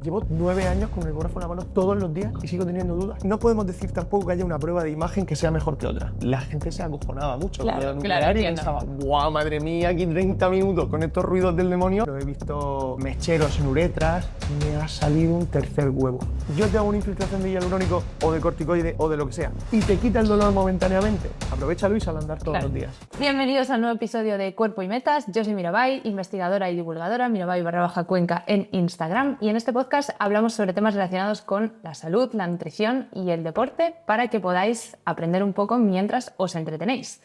Llevo 9 años con el bolígrafo en la mano todos los días y sigo teniendo dudas. No podemos decir tampoco que haya una prueba de imagen que sea mejor que otra. La gente se acojonaba mucho con la nuclear y pensaba, ¡guau, madre mía, aquí 30 minutos con estos ruidos del demonio! Pero he visto mecheros en uretras, me ha salido un tercer huevo. Yo te hago una infiltración de hialurónico o de corticoide o de lo que sea y te quita el dolor momentáneamente. Aprovechalo y sal a andar todos los días. Bienvenidos al nuevo episodio de Cuerpo y Metas. Yo soy Mirabai, investigadora y divulgadora, Mirabai_Cuenca en Instagram, y en este podcast hablamos sobre temas relacionados con la salud, la nutrición y el deporte para que podáis aprender un poco mientras os entretenéis.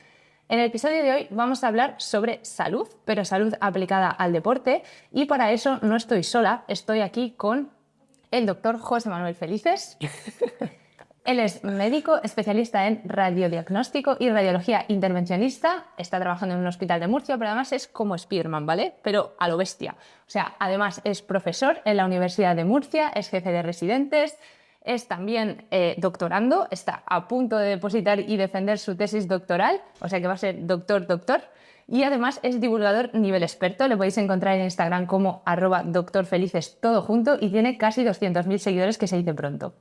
En el episodio de hoy vamos a hablar sobre salud, pero salud aplicada al deporte, y para eso no estoy sola, estoy aquí con el doctor José Manuel Felices. Él es médico, especialista en radiodiagnóstico y radiología intervencionista. Está trabajando en un hospital de Murcia, pero además es como Spiderman, ¿vale? Pero a lo bestia. O sea, además es profesor en la Universidad de Murcia, es jefe de residentes, es también doctorando, está a punto de depositar y defender su tesis doctoral, o sea que va a ser doctor. Y además es divulgador nivel experto. Le podéis encontrar en Instagram como @doctorfelices todo junto, y tiene casi 200.000 seguidores, que se dice pronto.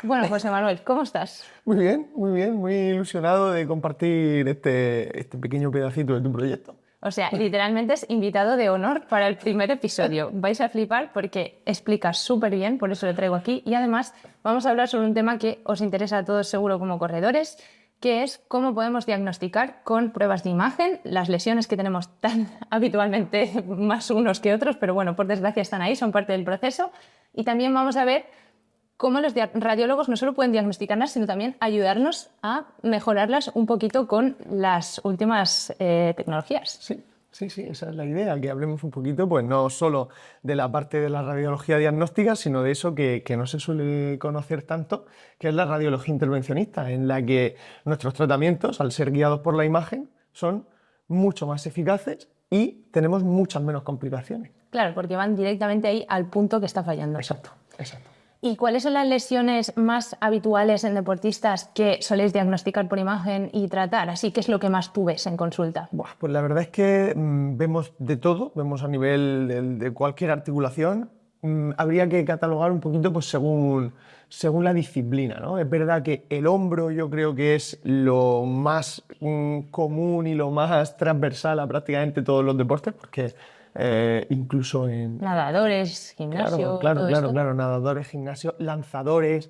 Bueno, José Manuel, ¿cómo estás? Muy bien, muy ilusionado de compartir este pequeño pedacito de tu proyecto. O sea, literalmente es invitado de honor para el primer episodio. Vais a flipar porque explica súper bien, por eso le traigo aquí. Y además vamos a hablar sobre un tema que os interesa a todos seguro como corredores, que es cómo podemos diagnosticar con pruebas de imagen las lesiones que tenemos tan habitualmente, más unos que otros, pero bueno, por desgracia están ahí, son parte del proceso. Y también vamos a ver cómo los radiólogos no solo pueden diagnosticarlas, sino también ayudarnos a mejorarlas un poquito con las últimas tecnologías. Sí, esa es la idea, que hablemos un poquito, pues no solo de la parte de la radiología diagnóstica, sino de eso que no se suele conocer tanto, que es la radiología intervencionista, en la que nuestros tratamientos, al ser guiados por la imagen, son mucho más eficaces y tenemos muchas menos complicaciones. Claro, porque van directamente ahí al punto que está fallando. Exacto. ¿Y cuáles son las lesiones más habituales en deportistas que soléis diagnosticar por imagen y tratar? Así, ¿qué es lo que más tú ves en consulta? Pues la verdad es que vemos de todo, vemos a nivel de cualquier articulación. Habría que catalogar un poquito pues, según la disciplina, ¿no? Es verdad que el hombro yo creo que es lo más común y lo más transversal a prácticamente todos los deportes, porque incluso en nadadores, gimnasio, claro, nadadores, gimnasio, lanzadores,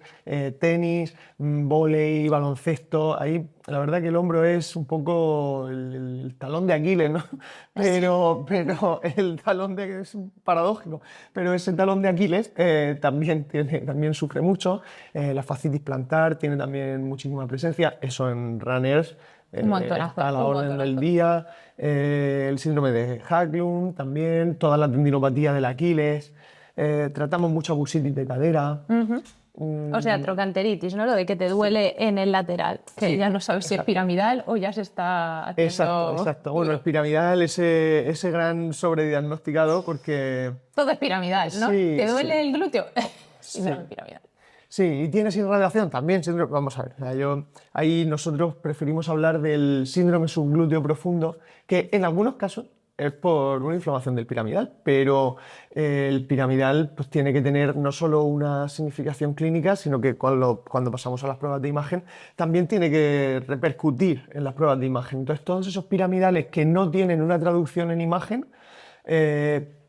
tenis, vóley, baloncesto. Ahí la verdad que el hombro es un poco el talón de Aquiles, ¿no? Pero el talón de es paradójico, pero ese talón de Aquiles también sufre mucho. La fascitis plantar tiene también muchísima presencia. Eso en runners está a la orden del día. El síndrome de Haglund también, toda la tendinopatía del Aquiles. Tratamos mucha bursitis de cadera. O sea, trocanteritis, ¿no? Lo de que te duele en el lateral, que sí, ya no sabes si es piramidal o ya se está haciendo... Exacto. Bueno, es piramidal, ese gran sobrediagnosticado, porque... Todo es piramidal, ¿no? Sí, ¿te duele el glúteo? Sí. No, es piramidal. Sí, y tienes irradiación también. Vamos a ver, ahí nosotros preferimos hablar del síndrome subglúteo profundo, que en algunos casos es por una inflamación del piramidal, pero el piramidal pues, tiene que tener no solo una significación clínica, sino que cuando pasamos a las pruebas de imagen también tiene que repercutir en las pruebas de imagen. Entonces, todos esos piramidales que no tienen una traducción en imagen,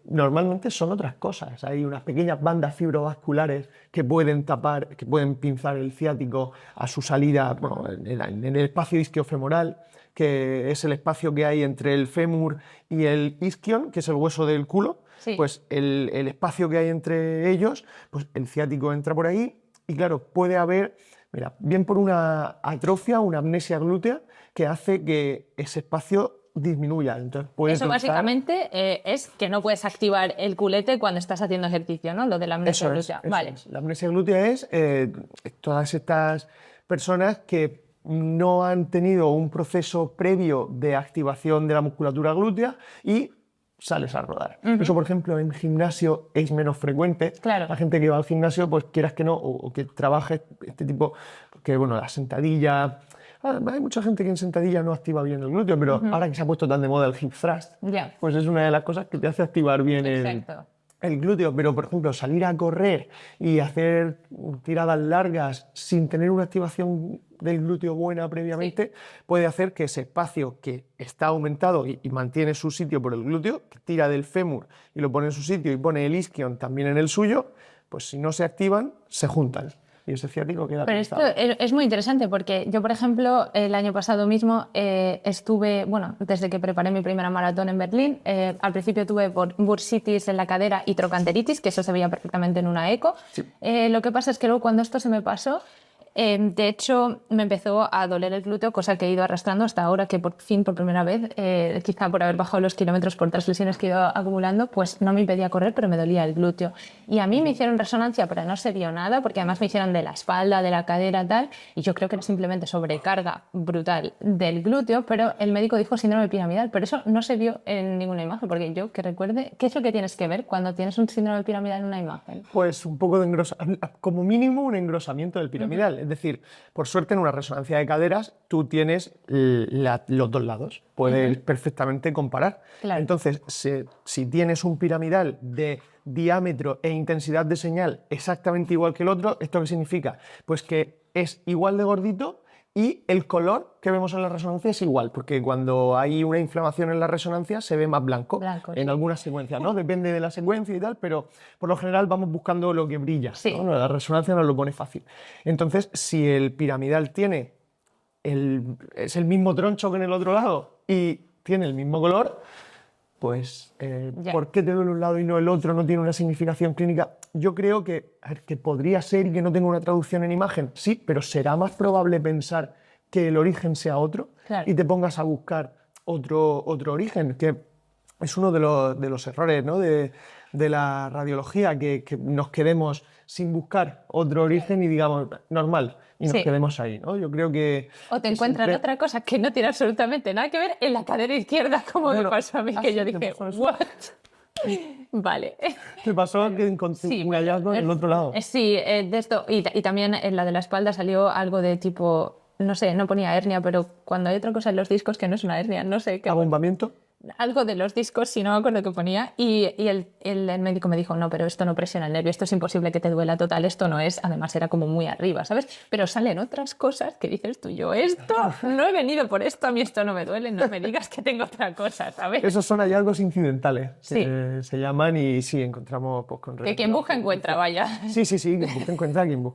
normalmente son otras cosas. Hay unas pequeñas bandas fibrovasculares que pueden tapar, que pueden pinzar el ciático a su salida en el espacio isquiofemoral, que es el espacio que hay entre el fémur y el isquion, que es el hueso del culo. Sí. Pues el espacio que hay entre ellos, pues el ciático entra por ahí y claro, puede haber, bien por una atrofia, una amnesia glútea, que hace que ese espacio disminuya. Entonces, eso básicamente es que no puedes activar el culete cuando estás haciendo ejercicio, ¿no? Lo de la amnesia glútea. Vale. La amnesia glútea es todas estas personas que no han tenido un proceso previo de activación de la musculatura glútea y sales a rodar. Eso, por ejemplo, en gimnasio es menos frecuente. Claro. La gente que va al gimnasio, pues quieras que no, o que trabaje este tipo, que bueno, la sentadilla... Hay mucha gente que en sentadilla no activa bien el glúteo, pero ahora que se ha puesto tan de moda el hip thrust, pues es una de las cosas que te hace activar bien el glúteo, pero por ejemplo salir a correr y hacer tiradas largas sin tener una activación del glúteo buena previamente, puede hacer que ese espacio que está aumentado y mantiene su sitio por el glúteo, que tira del fémur y lo pone en su sitio y pone el isquion también en el suyo, pues si no se activan, se juntan. Y ese ciático queda Pero esto pensado. es muy interesante porque yo, por ejemplo, el año pasado mismo estuve, bueno, desde que preparé mi primera maratón en Berlín, al principio tuve bursitis en la cadera y trocanteritis, que eso se veía perfectamente en una eco. Sí. Lo que pasa es que luego cuando esto se me pasó, de hecho me empezó a doler el glúteo, cosa que he ido arrastrando hasta ahora, que por fin, por primera vez, quizá por haber bajado los kilómetros por otras lesiones que he ido acumulando, pues no me impedía correr, pero me dolía el glúteo. Y a mí me hicieron resonancia, pero no se vio nada, porque además me hicieron de la espalda, de la cadera, tal, y yo creo que era simplemente sobrecarga brutal del glúteo, pero el médico dijo síndrome piramidal, pero eso no se vio en ninguna imagen, porque yo que recuerde, ¿qué es lo que tienes que ver cuando tienes un síndrome piramidal en una imagen? Pues un poco de engrosamiento, como mínimo un engrosamiento del piramidal. Es decir, por suerte en una resonancia de caderas tú tienes los dos lados, puedes perfectamente comparar. Claro. Entonces, si tienes un piramidal de diámetro e intensidad de señal exactamente igual que el otro, ¿esto qué significa? Pues que es igual de gordito y el color que vemos en la resonancia es igual, porque cuando hay una inflamación en la resonancia se ve más blanco, Blanco, en sí. algunas secuencias, ¿no? Depende de la secuencia y tal, pero por lo general vamos buscando lo que brilla, Sí. ¿no? La resonancia nos lo pone fácil. Entonces, si el piramidal tiene es el mismo troncho que en el otro lado y tiene el mismo color, pues Ya. ¿por qué te duele un lado y no el otro? No tiene una significación clínica. Yo creo que, a ver, que podría ser y que no tenga una traducción en imagen, sí, pero será más probable pensar que el origen sea otro Claro. y te pongas a buscar otro origen, que es uno de los errores, ¿no? de la radiología, que nos quedemos sin buscar otro origen y digamos, normal, y nos Sí. quedemos ahí, ¿no? Yo creo que... O te encuentran siempre- otra cosa que no tiene absolutamente nada que ver en la cadera izquierda, como me Bueno, pasó a mí, ¿ah, que sí? yo ¿Te dije, pasó eso? ¿what? Vale. Me pasó que encontré Sí, un hallazgo en el otro lado. Sí, de esto. Y también en la de la espalda salió algo de tipo, no sé, no ponía hernia, pero cuando hay otra cosa en los discos que no es una hernia, no sé qué. Abombamiento. Algo de los discos, si no me acuerdo qué ponía, y el médico me dijo, no, pero esto no presiona el nervio, esto es imposible que te duela total, esto no es, además era como muy arriba, ¿sabes? Pero salen otras cosas que dices tú, yo esto, no he venido por esto, a mí esto no me duele, no me digas que tengo otra cosa, ¿sabes? Esos son hallazgos incidentales, Sí. se llaman, y sí, encontramos pues, con Que quien busca encuentra, vaya. Sí, quien busca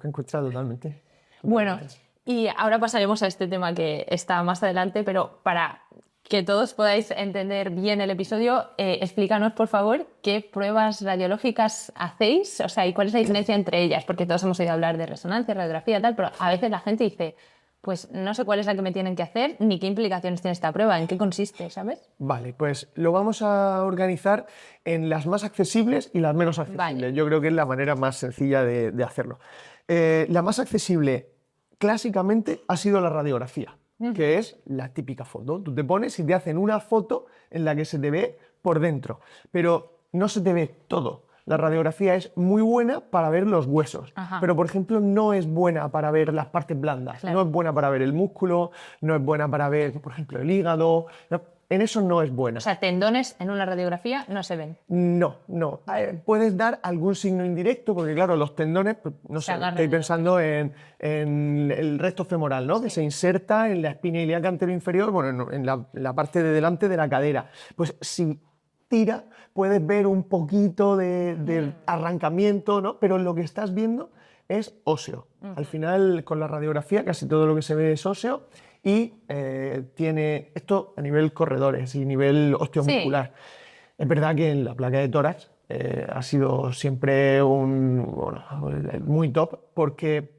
encuentra totalmente. Bueno, y ahora pasaremos a este tema que está más adelante, pero para que todos podáis entender bien el episodio, explícanos, por favor, qué pruebas radiológicas hacéis, o sea, y cuál es la diferencia entre ellas, porque todos hemos oído hablar de resonancia, radiografía, tal, pero a veces la gente dice, pues no sé cuál es la que me tienen que hacer, ni qué implicaciones tiene esta prueba, en qué consiste, ¿sabes? Vale, pues lo vamos a organizar en las más accesibles y las menos accesibles. Vale. Yo creo que es la manera más sencilla de hacerlo. La más accesible, clásicamente, ha sido la radiografía, que es la típica foto. Tú te pones y te hacen una foto en la que se te ve por dentro, pero no se te ve todo. La radiografía es muy buena para ver los huesos, Ajá. pero por ejemplo no es buena para ver las partes blandas, Claro. no es buena para ver el músculo, no es buena para ver, por ejemplo, el hígado. En eso no es buena. O sea, tendones en una radiografía no se ven. No. Puedes dar algún signo indirecto, porque claro, los tendones, pues, no Se sé, agarran estoy el- pensando en el recto femoral, ¿no? Que se inserta en la espina ilíaca anteroinferior, bueno, en la parte de delante de la cadera. Pues si tira, puedes ver un poquito de arrancamiento, ¿no? Pero lo que estás viendo es óseo. Al final, con la radiografía, casi todo lo que se ve es óseo y tiene esto a nivel corredores y nivel osteomuscular. Es verdad que en la placa de tórax ha sido siempre muy top porque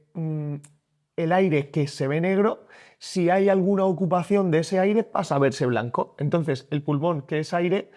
el aire que se ve negro, si hay alguna ocupación de ese aire, pasa a verse blanco. Entonces, el pulmón, que es aire,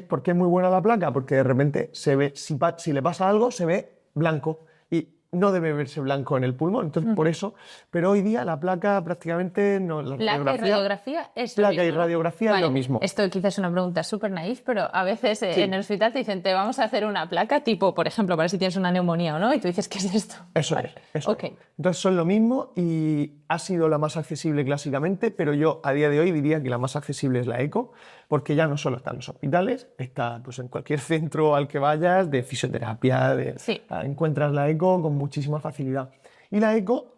¿por qué es muy buena la placa? Porque de repente se ve, si le pasa algo, se ve blanco. Y no debe verse blanco en el pulmón, entonces por eso, pero hoy día la placa prácticamente no, la Placa y radiografía es lo placa y mismo, ¿no? radiografía es lo mismo. Esto quizás es una pregunta súper naif, pero a veces en el hospital te dicen, te vamos a hacer una placa, tipo, por ejemplo, para ver si tienes una neumonía o no, y tú dices, ¿qué es esto? Eso Vale. es, eso Ok. es. Entonces son lo mismo y ha sido la más accesible clásicamente, pero yo a día de hoy diría que la más accesible es la eco, porque ya no solo está en los hospitales, está pues, en cualquier centro al que vayas de fisioterapia, Sí. encuentras la eco con muchísima facilidad. Y la eco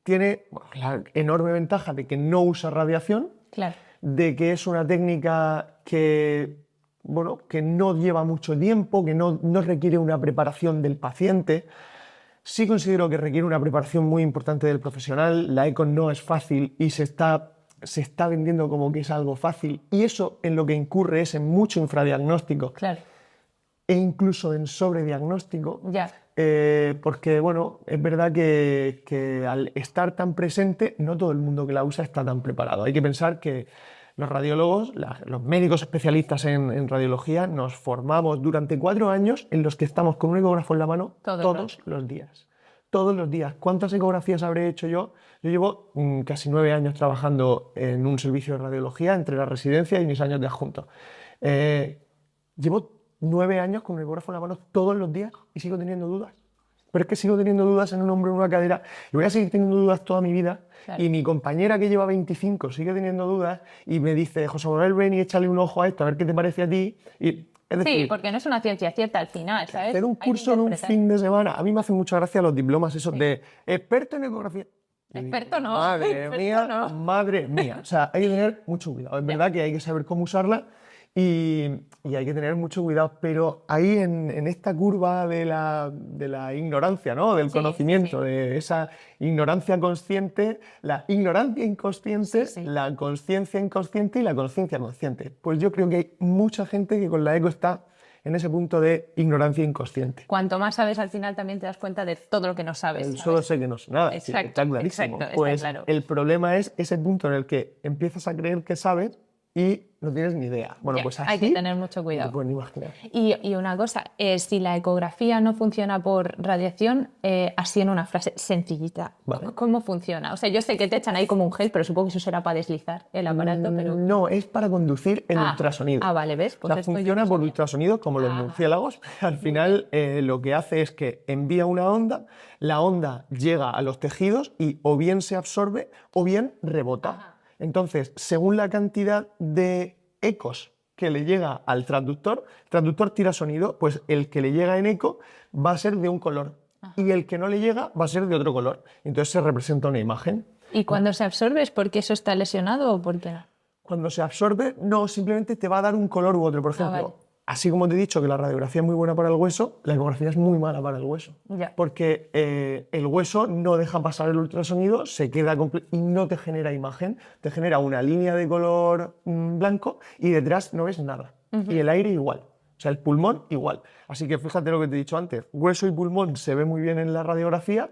tiene la enorme ventaja de que no usa radiación, Claro. de que es una técnica que, bueno, que no lleva mucho tiempo, que no requiere una preparación del paciente. Sí considero que requiere una preparación muy importante del profesional. La eco no es fácil y se está vendiendo como que es algo fácil, y eso en lo que incurre es en mucho infradiagnóstico Claro. e incluso en sobrediagnóstico. Ya. Porque, bueno, es verdad que al estar tan presente, no todo el mundo que la usa está tan preparado. Hay que pensar que los radiólogos, los médicos especialistas en radiología, nos formamos durante 4 años en los que estamos con un ecógrafo en la mano todos los días. Todos los días. ¿Cuántas ecografías habré hecho yo? Yo llevo casi 9 años trabajando en un servicio de radiología entre la residencia y mis años de adjunto. Llevo 9 años con el ecógrafo en la mano todos los días y sigo teniendo dudas. Pero es que sigo teniendo dudas en un hombro, en una cadera, y voy a seguir teniendo dudas toda mi vida. Claro. Y mi compañera que lleva 25 sigue teniendo dudas y me dice, José Manuel, ven y échale un ojo a esto, a ver qué te parece a ti. Y, es decir, Sí, porque no es una ciencia cierta al final, ¿sabes? hacer un Hay que curso en un interpretar. fin de semana, a mí me hacen mucha gracia los diplomas esos de experto en ecografía. Y digo, Experto no. Madre Experto mía, no. madre mía. O sea, hay que tener mucho cuidado. Es verdad que hay que saber cómo usarla y hay que tener mucho cuidado, pero ahí en esta curva de la ignorancia, ¿no? Del conocimiento, de esa ignorancia consciente, la ignorancia inconsciente, la conciencia inconsciente y la conciencia consciente. Pues yo creo que hay mucha gente que con la eco está en ese punto de ignorancia inconsciente. Cuanto más sabes, al final también te das cuenta de todo lo que no sabes. ¿sabes? Solo sé que no sé nada. Exacto, Está clarísimo. exacto, está Pues claro. el problema es ese punto en el que empiezas a creer que sabes y no tienes ni idea. Bueno, Ya, pues así hay que tener mucho no cuidado. te puedes ni imaginar. Y una cosa, si la ecografía no funciona por radiación, así en una frase sencillita, Vale. ¿cómo funciona? O sea, yo sé que te echan ahí como un gel, pero supongo que eso será para deslizar el aparato, pero... No, es para conducir el ultrasonido. vale, ¿ves? O sea, esto yo funciona no por sabía. ultrasonido como los murciélagos. Al final lo que hace es que envía una onda, la onda llega a los tejidos y o bien se absorbe o bien rebota. Entonces, según la cantidad de ecos que le llega al transductor, el transductor tira sonido, pues el que le llega en eco va a ser de un color y el que no le llega va a ser de otro color. Entonces se representa una imagen. ¿Y cuando se absorbe es porque eso está lesionado o por qué no? Cuando se absorbe, no, simplemente te va a dar un color u otro. Por ejemplo, vale. así como te he dicho que la radiografía es muy buena para el hueso, la ecografía es muy mala para el hueso. Ya. Porque el hueso no deja pasar el ultrasonido, se queda y no te genera imagen, te genera una línea de color blanco y detrás no ves nada. Y el aire igual. O sea, el pulmón igual. Así que fíjate lo que te he dicho antes. Hueso y pulmón se ve muy bien en la radiografía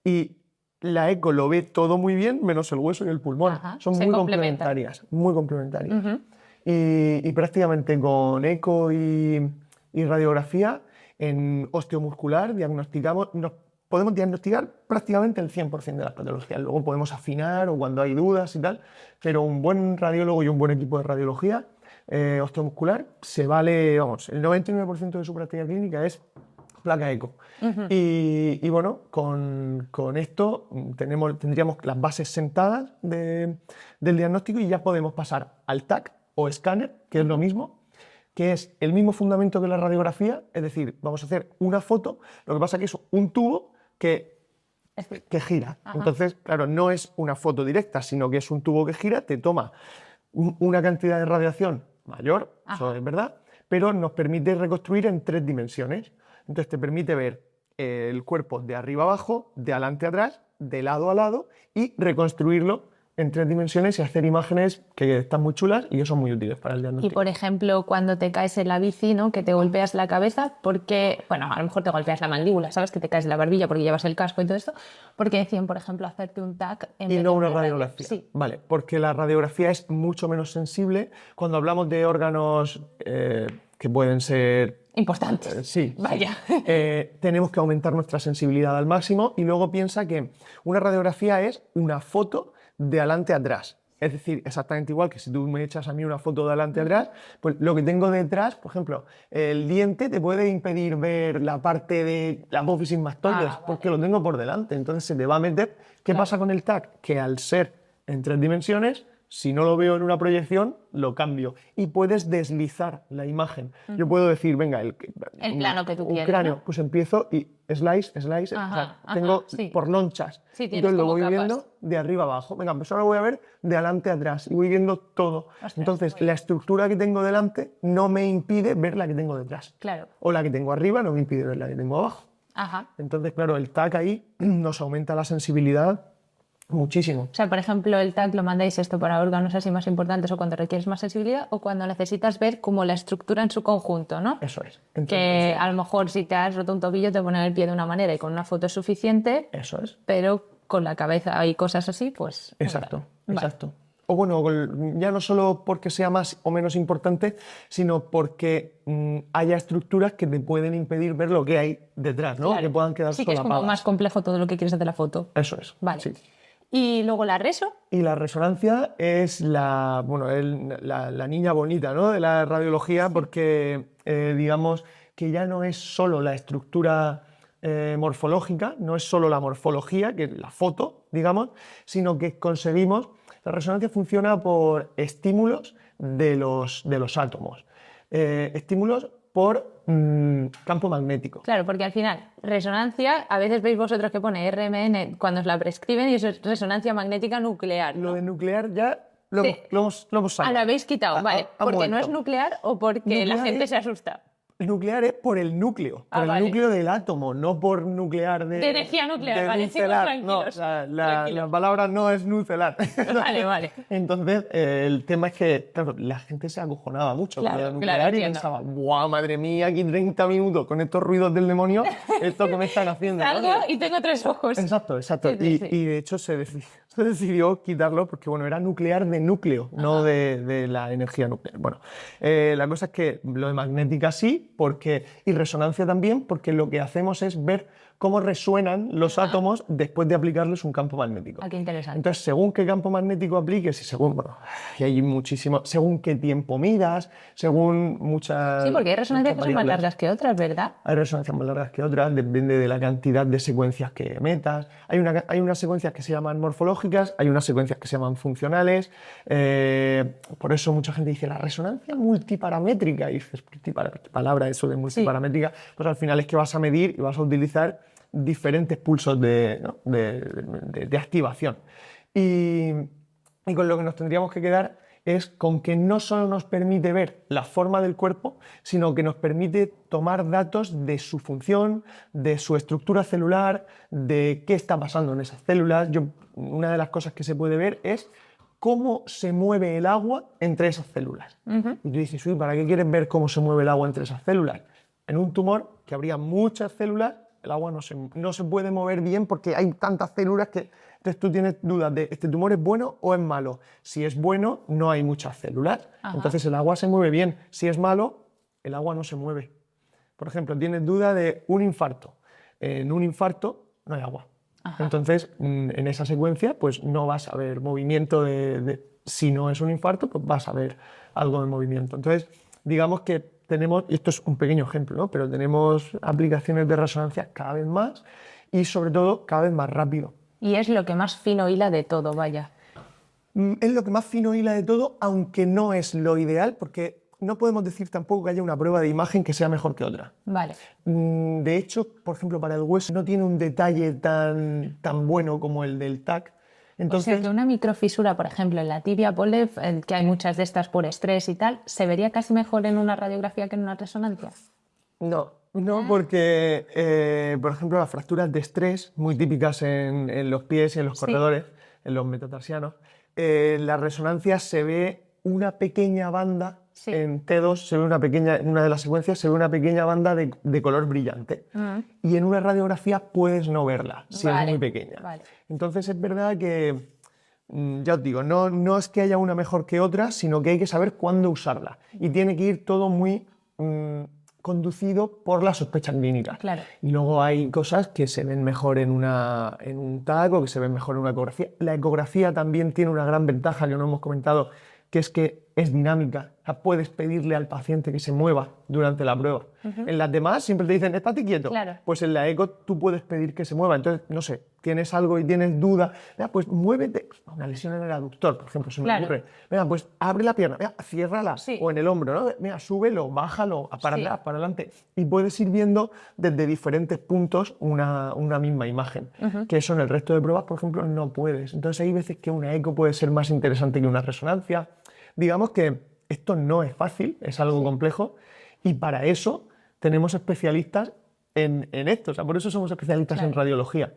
y la eco lo ve todo muy bien, menos el hueso y el pulmón. Son se muy complementan. complementarias, muy complementarias. Y prácticamente con eco y radiografía en osteomuscular podemos diagnosticar prácticamente el 100% de las patologías. Luego podemos afinar o cuando hay dudas y tal, pero un buen radiólogo y un buen equipo de radiología osteomuscular se vale, vamos, el 99% de su práctica clínica es placa eco. Y bueno, con esto tendríamos las bases sentadas del diagnóstico y ya podemos pasar al TAC o escáner, que es lo mismo, que es el mismo fundamento que la radiografía, es decir, vamos a hacer una foto, lo que pasa que es un tubo que gira. Entonces, claro, no es una foto directa, sino que es un tubo que gira, te toma una cantidad de radiación mayor, eso es verdad, pero nos permite reconstruir en 3 dimensiones. Entonces te permite ver el cuerpo de arriba abajo, de adelante a atrás, de lado a lado y reconstruirlo en 3 dimensiones y hacer imágenes que están muy chulas y que son muy útiles para el Y diagnóstico. por ejemplo, cuando te caes en la bici, ¿no? Que te golpeas la cabeza, porque, bueno, a lo mejor te golpeas la mandíbula, ¿sabes? Que te caes en la barbilla porque llevas el casco y todo esto, porque decían, por ejemplo, hacerte un TAC en Y vez no de una radio. radiografía. Sí, Vale, porque la radiografía es mucho menos sensible cuando hablamos de órganos que pueden ser... importante. Sí. Vaya. Tenemos que aumentar nuestra sensibilidad al máximo y luego piensa que una radiografía es una foto de adelante a atrás. Es decir, exactamente igual que si tú me echas a mí una foto de adelante a atrás, pues lo que tengo detrás, por ejemplo, el diente te puede impedir ver la parte de la apófisis mastoides, vale. porque lo tengo por delante, entonces se te va a meter. ¿Qué pasa con el TAC? Que al ser en 3 dimensiones, Si no lo veo en una proyección, lo cambio. Y puedes deslizar la imagen. Yo puedo decir, venga, El plano que tú un quieres, cráneo, ¿no? pues empiezo y slice. O sea, tengo sí. por lonchas. Sí, tienes Entonces lo como voy capas. viendo de arriba abajo. Venga, pues ahora voy a ver de adelante a atrás y voy viendo todo. Ostras, Entonces, muy bien. la estructura que tengo delante no me impide ver la que tengo detrás. Claro. O la que tengo arriba no me impide ver la que tengo abajo. Ajá. Entonces, claro, el TAC ahí nos aumenta la sensibilidad muchísimo. O sea, por ejemplo, el TAC lo mandáis esto para órganos así más importantes o cuando requieres más sensibilidad o cuando necesitas ver como la estructura en su conjunto, ¿no? Eso es. Que a lo mejor si te has roto un tobillo te ponen el pie de una manera y con una foto es suficiente, Eso es. pero con la cabeza y cosas así, pues... Exacto, Vale. exacto. O bueno, ya no solo porque sea más o menos importante, sino porque haya estructuras que te pueden impedir ver lo que hay detrás, ¿no? Claro. Que puedan quedar Sí, que es como solapadas. más complejo todo lo que quieres de la foto. Eso es. Vale. Sí. Y luego la reso. Y la resonancia es la niña bonita, ¿no? De la radiología, porque digamos que ya no es solo la estructura morfológica, no es solo la morfología, que es la foto, digamos, sino que conseguimos. La resonancia funciona por estímulos de los átomos. Estímulos por campo magnético. Claro, porque al final, resonancia, a veces veis vosotros que pone RMN cuando os la prescriben y eso es resonancia magnética nuclear, ¿no? Lo de nuclear ya lo Sí. hemos Ah, sacado. lo habéis quitado, vale. Ha ¿Porque no muerto. es nuclear o porque la Nuclear gente es- se asusta? Nuclear es por el núcleo, Ah, por el vale. núcleo del átomo, no por nuclear de energía nuclear, de vale, chicos, nucelar. tranquilos, No, o sea, tranquilos. la palabra no es nucelar. Vale, vale. Entonces, el tema es que, claro, la gente se acojonaba mucho Claro, con lo de claro, nuclear y entiendo. pensaba, ¡buah, madre mía, aquí 30 minutos con estos ruidos del demonio! ¿Esto que me están haciendo? ¿no? Salgo y tengo 3 ojos. Exacto, exacto. Sí, sí, sí. Y de hecho se decidió quitarlo porque bueno, era nuclear de núcleo, no de la energía nuclear. Bueno, la cosa es que lo de magnética sí, y resonancia también, porque lo que hacemos es ver cómo resuenan los átomos después de aplicarles un campo magnético. Ah, qué interesante. Entonces, según qué campo magnético apliques y según, bueno, y hay muchísimo, según qué tiempo midas, según muchas... Sí, porque hay resonancias que muchas son más variables. largas que otras, ¿verdad? Hay resonancias más largas que otras, depende de la cantidad de secuencias que metas. Hay unas secuencias que se llaman morfológicas, hay unas secuencias que se llaman funcionales. Por eso mucha gente dice la resonancia multiparamétrica. Y dices, ¿qué palabra eso de multiparamétrica? Pues al final es que vas a medir y vas a utilizar diferentes pulsos de activación. Y con lo que nos tendríamos que quedar es con que no solo nos permite ver la forma del cuerpo, sino que nos permite tomar datos de su función, de su estructura celular, de qué está pasando en esas células. Una de las cosas que se puede ver es cómo se mueve el agua entre esas células. Y tú dices, uy, ¿para qué quieres ver cómo se mueve el agua entre esas células? En un tumor, que habría muchas células, el agua no se puede mover bien porque hay tantas células que... Entonces tú tienes dudas de, ¿este tumor es bueno o es malo? Si es bueno, no hay muchas células. Ajá. Entonces el agua se mueve bien. Si es malo, el agua no se mueve. Por ejemplo, tienes duda de un infarto. En un infarto no hay agua. Ajá. Entonces, en esa secuencia, pues no vas a ver movimiento si no es un infarto, pues vas a ver algo de movimiento. Entonces, digamos que tenemos, y esto es un pequeño ejemplo, ¿no? Pero tenemos aplicaciones de resonancia cada vez más y sobre todo cada vez más rápido. Y es lo que más fino hila de todo, vaya. Es lo que más fino hila de todo, aunque no es lo ideal, porque no podemos decir tampoco que haya una prueba de imagen que sea mejor que otra. Vale. De hecho, por ejemplo, para el hueso no tiene un detalle tan bueno como el del TAC. Entonces, O sea, que una microfisura, por ejemplo, en la tibia, ponle, que hay muchas de estas por estrés y tal, ¿se vería casi mejor en una radiografía que en una resonancia? No, porque, por ejemplo, las fracturas de estrés, muy típicas en los pies y en los Sí. corredores, en los metatarsianos, en la resonancia se ve una pequeña banda, Sí. en T2 se ve en una de las secuencias se ve una pequeña banda de color brillante. Y en una radiografía puedes no verla, si es Vale, muy pequeña. vale. Entonces es verdad que, ya os digo, no es que haya una mejor que otra, sino que hay que saber cuándo usarla. Y tiene que ir todo muy conducido por la sospecha clínica. Claro. Y luego hay cosas que se ven mejor en un TAC o que se ven mejor en una ecografía. La ecografía también tiene una gran ventaja que no hemos comentado, que es que es dinámica. O sea, puedes pedirle al paciente que se mueva durante la prueba. En las demás siempre te dicen, estate quieto. Claro. Pues en la eco tú puedes pedir que se mueva. Entonces, no sé, tienes algo y tienes duda, venga, pues muévete. Una lesión en el aductor, por ejemplo, se me Claro. ocurre. Venga, pues abre la pierna, venga, ciérrala. Sí. O en el hombro, ¿no? Venga, súbelo, bájalo, para Sí. atrás, para adelante. Y puedes ir viendo desde diferentes puntos una misma imagen. Que eso en el resto de pruebas, por ejemplo, no puedes. Entonces hay veces que una eco puede ser más interesante que una resonancia. Digamos que esto no es fácil, es algo complejo, y para eso tenemos especialistas en esto. O sea, por eso somos especialistas en radiología,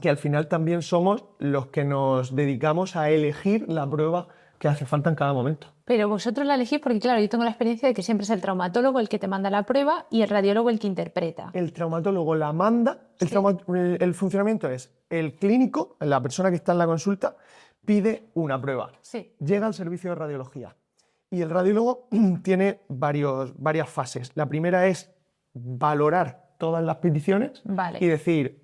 que al final también somos los que nos dedicamos a elegir la prueba que hace falta en cada momento. Pero vosotros la elegís porque, claro, yo tengo la experiencia de que siempre es el traumatólogo el que te manda la prueba y el radiólogo el que interpreta. El traumatólogo la manda, el funcionamiento es el clínico, la persona que está en la consulta, pide una prueba. Sí. Llega al servicio de radiología y el radiólogo tiene varias fases. La primera es valorar todas las peticiones Vale. y decir,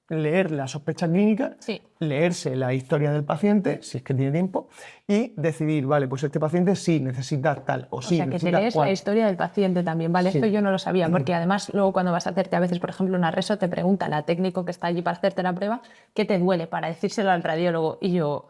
leer la sospecha clínica, Sí. leerse la historia del paciente, si es que tiene tiempo, y decidir, vale, pues este paciente sí necesita tal o sí O sea, que te necesita lees cual. la historia del paciente también, ¿vale? Sí. Esto yo no lo sabía, porque además luego cuando vas a hacerte a veces, por ejemplo, una reso, te pregunta la técnico que está allí para hacerte la prueba, ¿qué te duele? Para decírselo al radiólogo. Y yo,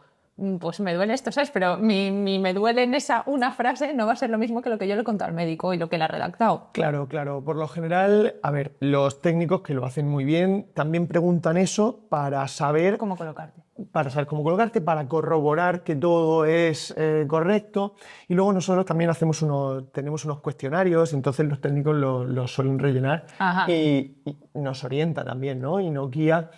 pues me duele esto, ¿sabes? Pero mi me duele en esa una frase no va a ser lo mismo que lo que yo le he contado al médico y lo que le ha redactado. Claro, claro. Por lo general, a ver, los técnicos que lo hacen muy bien también preguntan eso para saber ¿Cómo colocarte? cómo colocarte, para corroborar que todo es correcto. Y luego nosotros también tenemos unos cuestionarios, entonces los técnicos los suelen rellenar Ajá. y nos orienta también, ¿no? Y nos guía,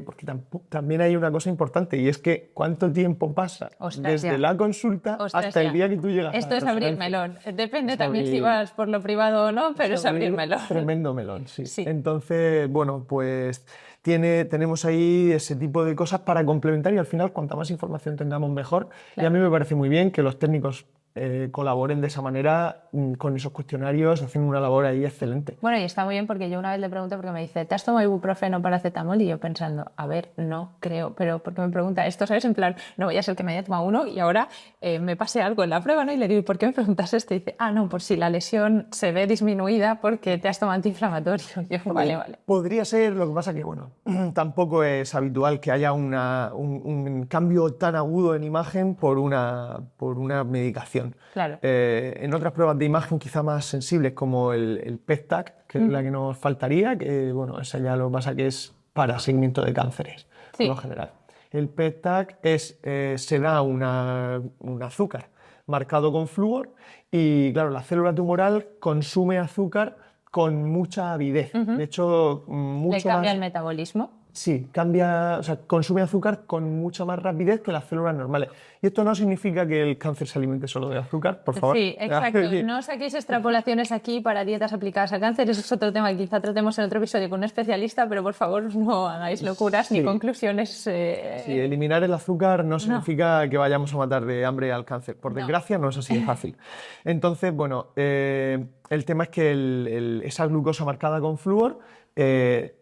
porque también hay una cosa importante y es que cuánto tiempo pasa Ostras, desde ya. la consulta Ostras, hasta ya. el día que tú llegas Esto a es la abrir resonancia. melón. Depende Es también si abrir- vas por lo privado o no, pero es abrir melón. Tremendo melón, sí. Sí. Entonces, bueno, pues tenemos ahí ese tipo de cosas para complementar y al final cuanta más información tengamos mejor. Y a mí me parece muy bien que los técnicos colaboren de esa manera con esos cuestionarios, hacen una labor ahí excelente. Bueno, y está muy bien porque yo una vez le pregunté porque me dice, ¿te has tomado ibuprofeno, paracetamol? Y yo pensando, a ver, no creo, pero porque me pregunta esto, ¿sabes? En plan, no voy a ser que me haya tomado uno y ahora me pase algo en la prueba, ¿no? Y le digo, ¿y por qué me preguntas esto? Y dice, no, por si la lesión se ve disminuida porque te has tomado antiinflamatorio. Y yo, vale. Podría ser, lo que pasa que, bueno, tampoco es habitual que haya un cambio tan agudo en imagen por una medicación. Claro. En otras pruebas de imagen quizá más sensibles como el PET-TAC, que es la que nos faltaría, que bueno, esa ya lo que pasa que es para seguimiento de cánceres, Sí. por lo general. El PET-TAC se da un azúcar marcado con flúor y claro, la célula tumoral consume azúcar con mucha avidez. De hecho, Le mucho cambia más... el metabolismo. Sí, o sea, consume azúcar con mucha más rapidez que las células normales. Y esto no significa que el cáncer se alimente solo de azúcar, por favor. Sí, exacto. Sí. No saquéis extrapolaciones aquí para dietas aplicadas al cáncer. Eso es otro tema que quizá tratemos en otro episodio con un especialista, pero por favor no hagáis locuras ni Sí. conclusiones. Sí, eliminar el azúcar no significa que vayamos a matar de hambre al cáncer. Por desgracia, no es así de fácil. Entonces, bueno, el tema es que esa glucosa marcada con flúor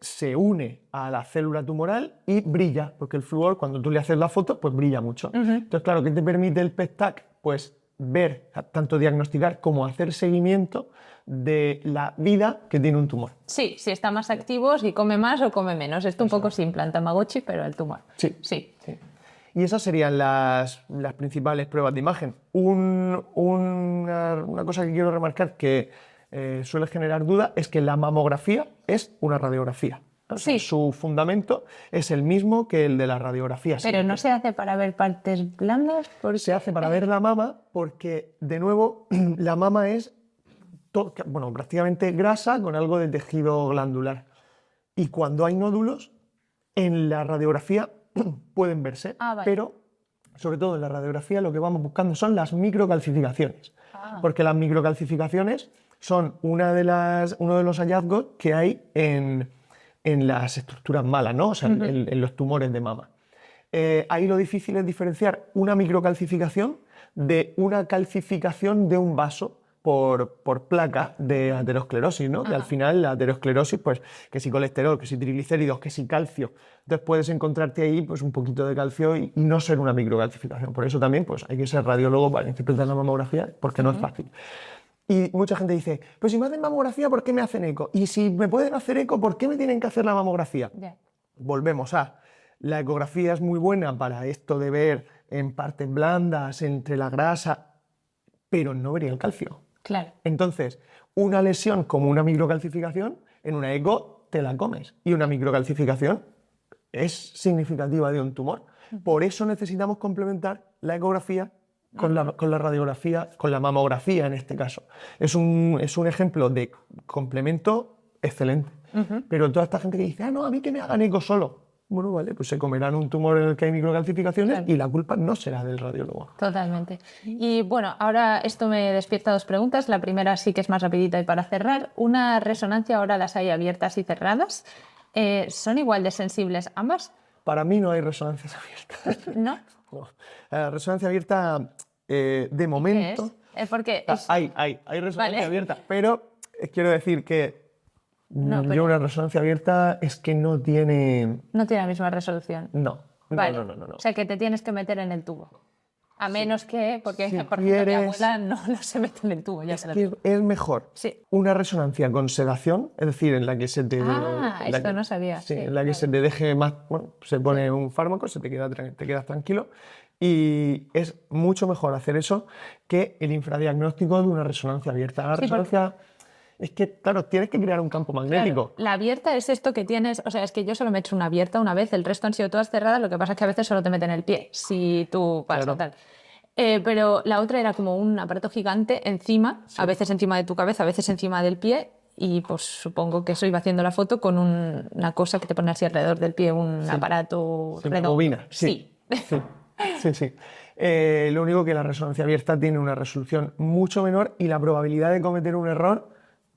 se une a la célula tumoral y brilla, porque el flúor, cuando tú le haces la foto, pues brilla mucho. Entonces, claro, ¿qué te permite el PET-TAC? Pues ver, tanto diagnosticar como hacer seguimiento de la vida que tiene un tumor. Sí, si está más activo, si come más o come menos. Esto un poco simple, en Tamagotchi, pero el tumor. Sí. Sí. Sí. Y esas serían las principales pruebas de imagen. Una cosa que quiero remarcar que suele generar duda es que la mamografía es una radiografía. O sea, Sí. su fundamento es el mismo que el de la radiografía. Pero no se hace para ver partes blandas. Se hace para ver la mama porque, de nuevo, la mama es prácticamente grasa con algo de tejido glandular. Y cuando hay nódulos, en la radiografía pueden verse, Vale. pero sobre todo en la radiografía lo que vamos buscando son las microcalcificaciones. Porque las microcalcificaciones son uno de los hallazgos que hay en las estructuras malas, ¿no? O sea, en los tumores de mama. Ahí lo difícil es diferenciar una microcalcificación de una calcificación de un vaso. por placa de aterosclerosis, ¿no? Que al final la aterosclerosis, pues que si colesterol, que si triglicéridos, que si calcio. Entonces puedes encontrarte ahí pues un poquito de calcio y no ser una microcalcificación. Por eso también pues hay que ser radiólogo para interpretar la mamografía, porque no es fácil. Y mucha gente dice, pues si me hacen mamografía, ¿por qué me hacen eco? Y si me pueden hacer eco, ¿por qué me tienen que hacer la mamografía? Ya. Volvemos a, la ecografía es muy buena para esto de ver en partes blandas, entre la grasa, pero no vería el calcio. Claro. Entonces, una lesión como una microcalcificación, en una eco te la comes. Y una microcalcificación es significativa de un tumor. Por eso necesitamos complementar la ecografía con la radiografía, con la mamografía en este caso. Es un ejemplo de complemento excelente. Pero toda esta gente que dice, no, a mí que me hagan eco solo. Bueno, vale, pues se comerán un tumor en el que hay microcalcificaciones, claro, y la culpa no será del radiólogo. Totalmente. Y bueno, ahora esto me despierta dos preguntas. La primera sí que es más rapidita y para cerrar. Una resonancia, ahora las hay abiertas y cerradas. ¿Son igual de sensibles ambas? Para mí no hay resonancias abiertas. ¿No? No. La resonancia abierta, de momento... ¿Qué es? Porque Hay resonancia Vale. abierta, pero quiero decir que No, yo pero- una resonancia abierta es que no tiene... no tiene la misma resolución. No, Vale. no. O sea, que te tienes que meter en el tubo. A menos que, porque Si por ejemplo mi quieres- abuela no se mete en el tubo, ya Es se lo que digo. es mejor Sí. una resonancia con sedación, es decir, en la que se te... Ah, en la esto que- no sabía. Sí, Sí, en la que vale. se te deje más... Bueno, se pone un fármaco, te quedas tranquilo, y es mucho mejor hacer eso que el infradiagnóstico de una resonancia abierta. La Sí, resonancia... Es que, claro, tienes que crear un campo magnético. Claro, la abierta es esto que tienes, o sea, es que yo solo me he hecho una abierta una vez, el resto han sido todas cerradas, lo que pasa es que a veces solo te meten el pie, si tú vas Claro. a tal. Pero la otra era como un aparato gigante encima, a veces encima de tu cabeza, a veces encima del pie, y pues supongo que eso iba haciendo la foto con una cosa que te pone así alrededor del pie, un aparato Sí, redondo. bobina, sí. Sí. Lo único que la resonancia abierta tiene una resolución mucho menor y la probabilidad de cometer un error,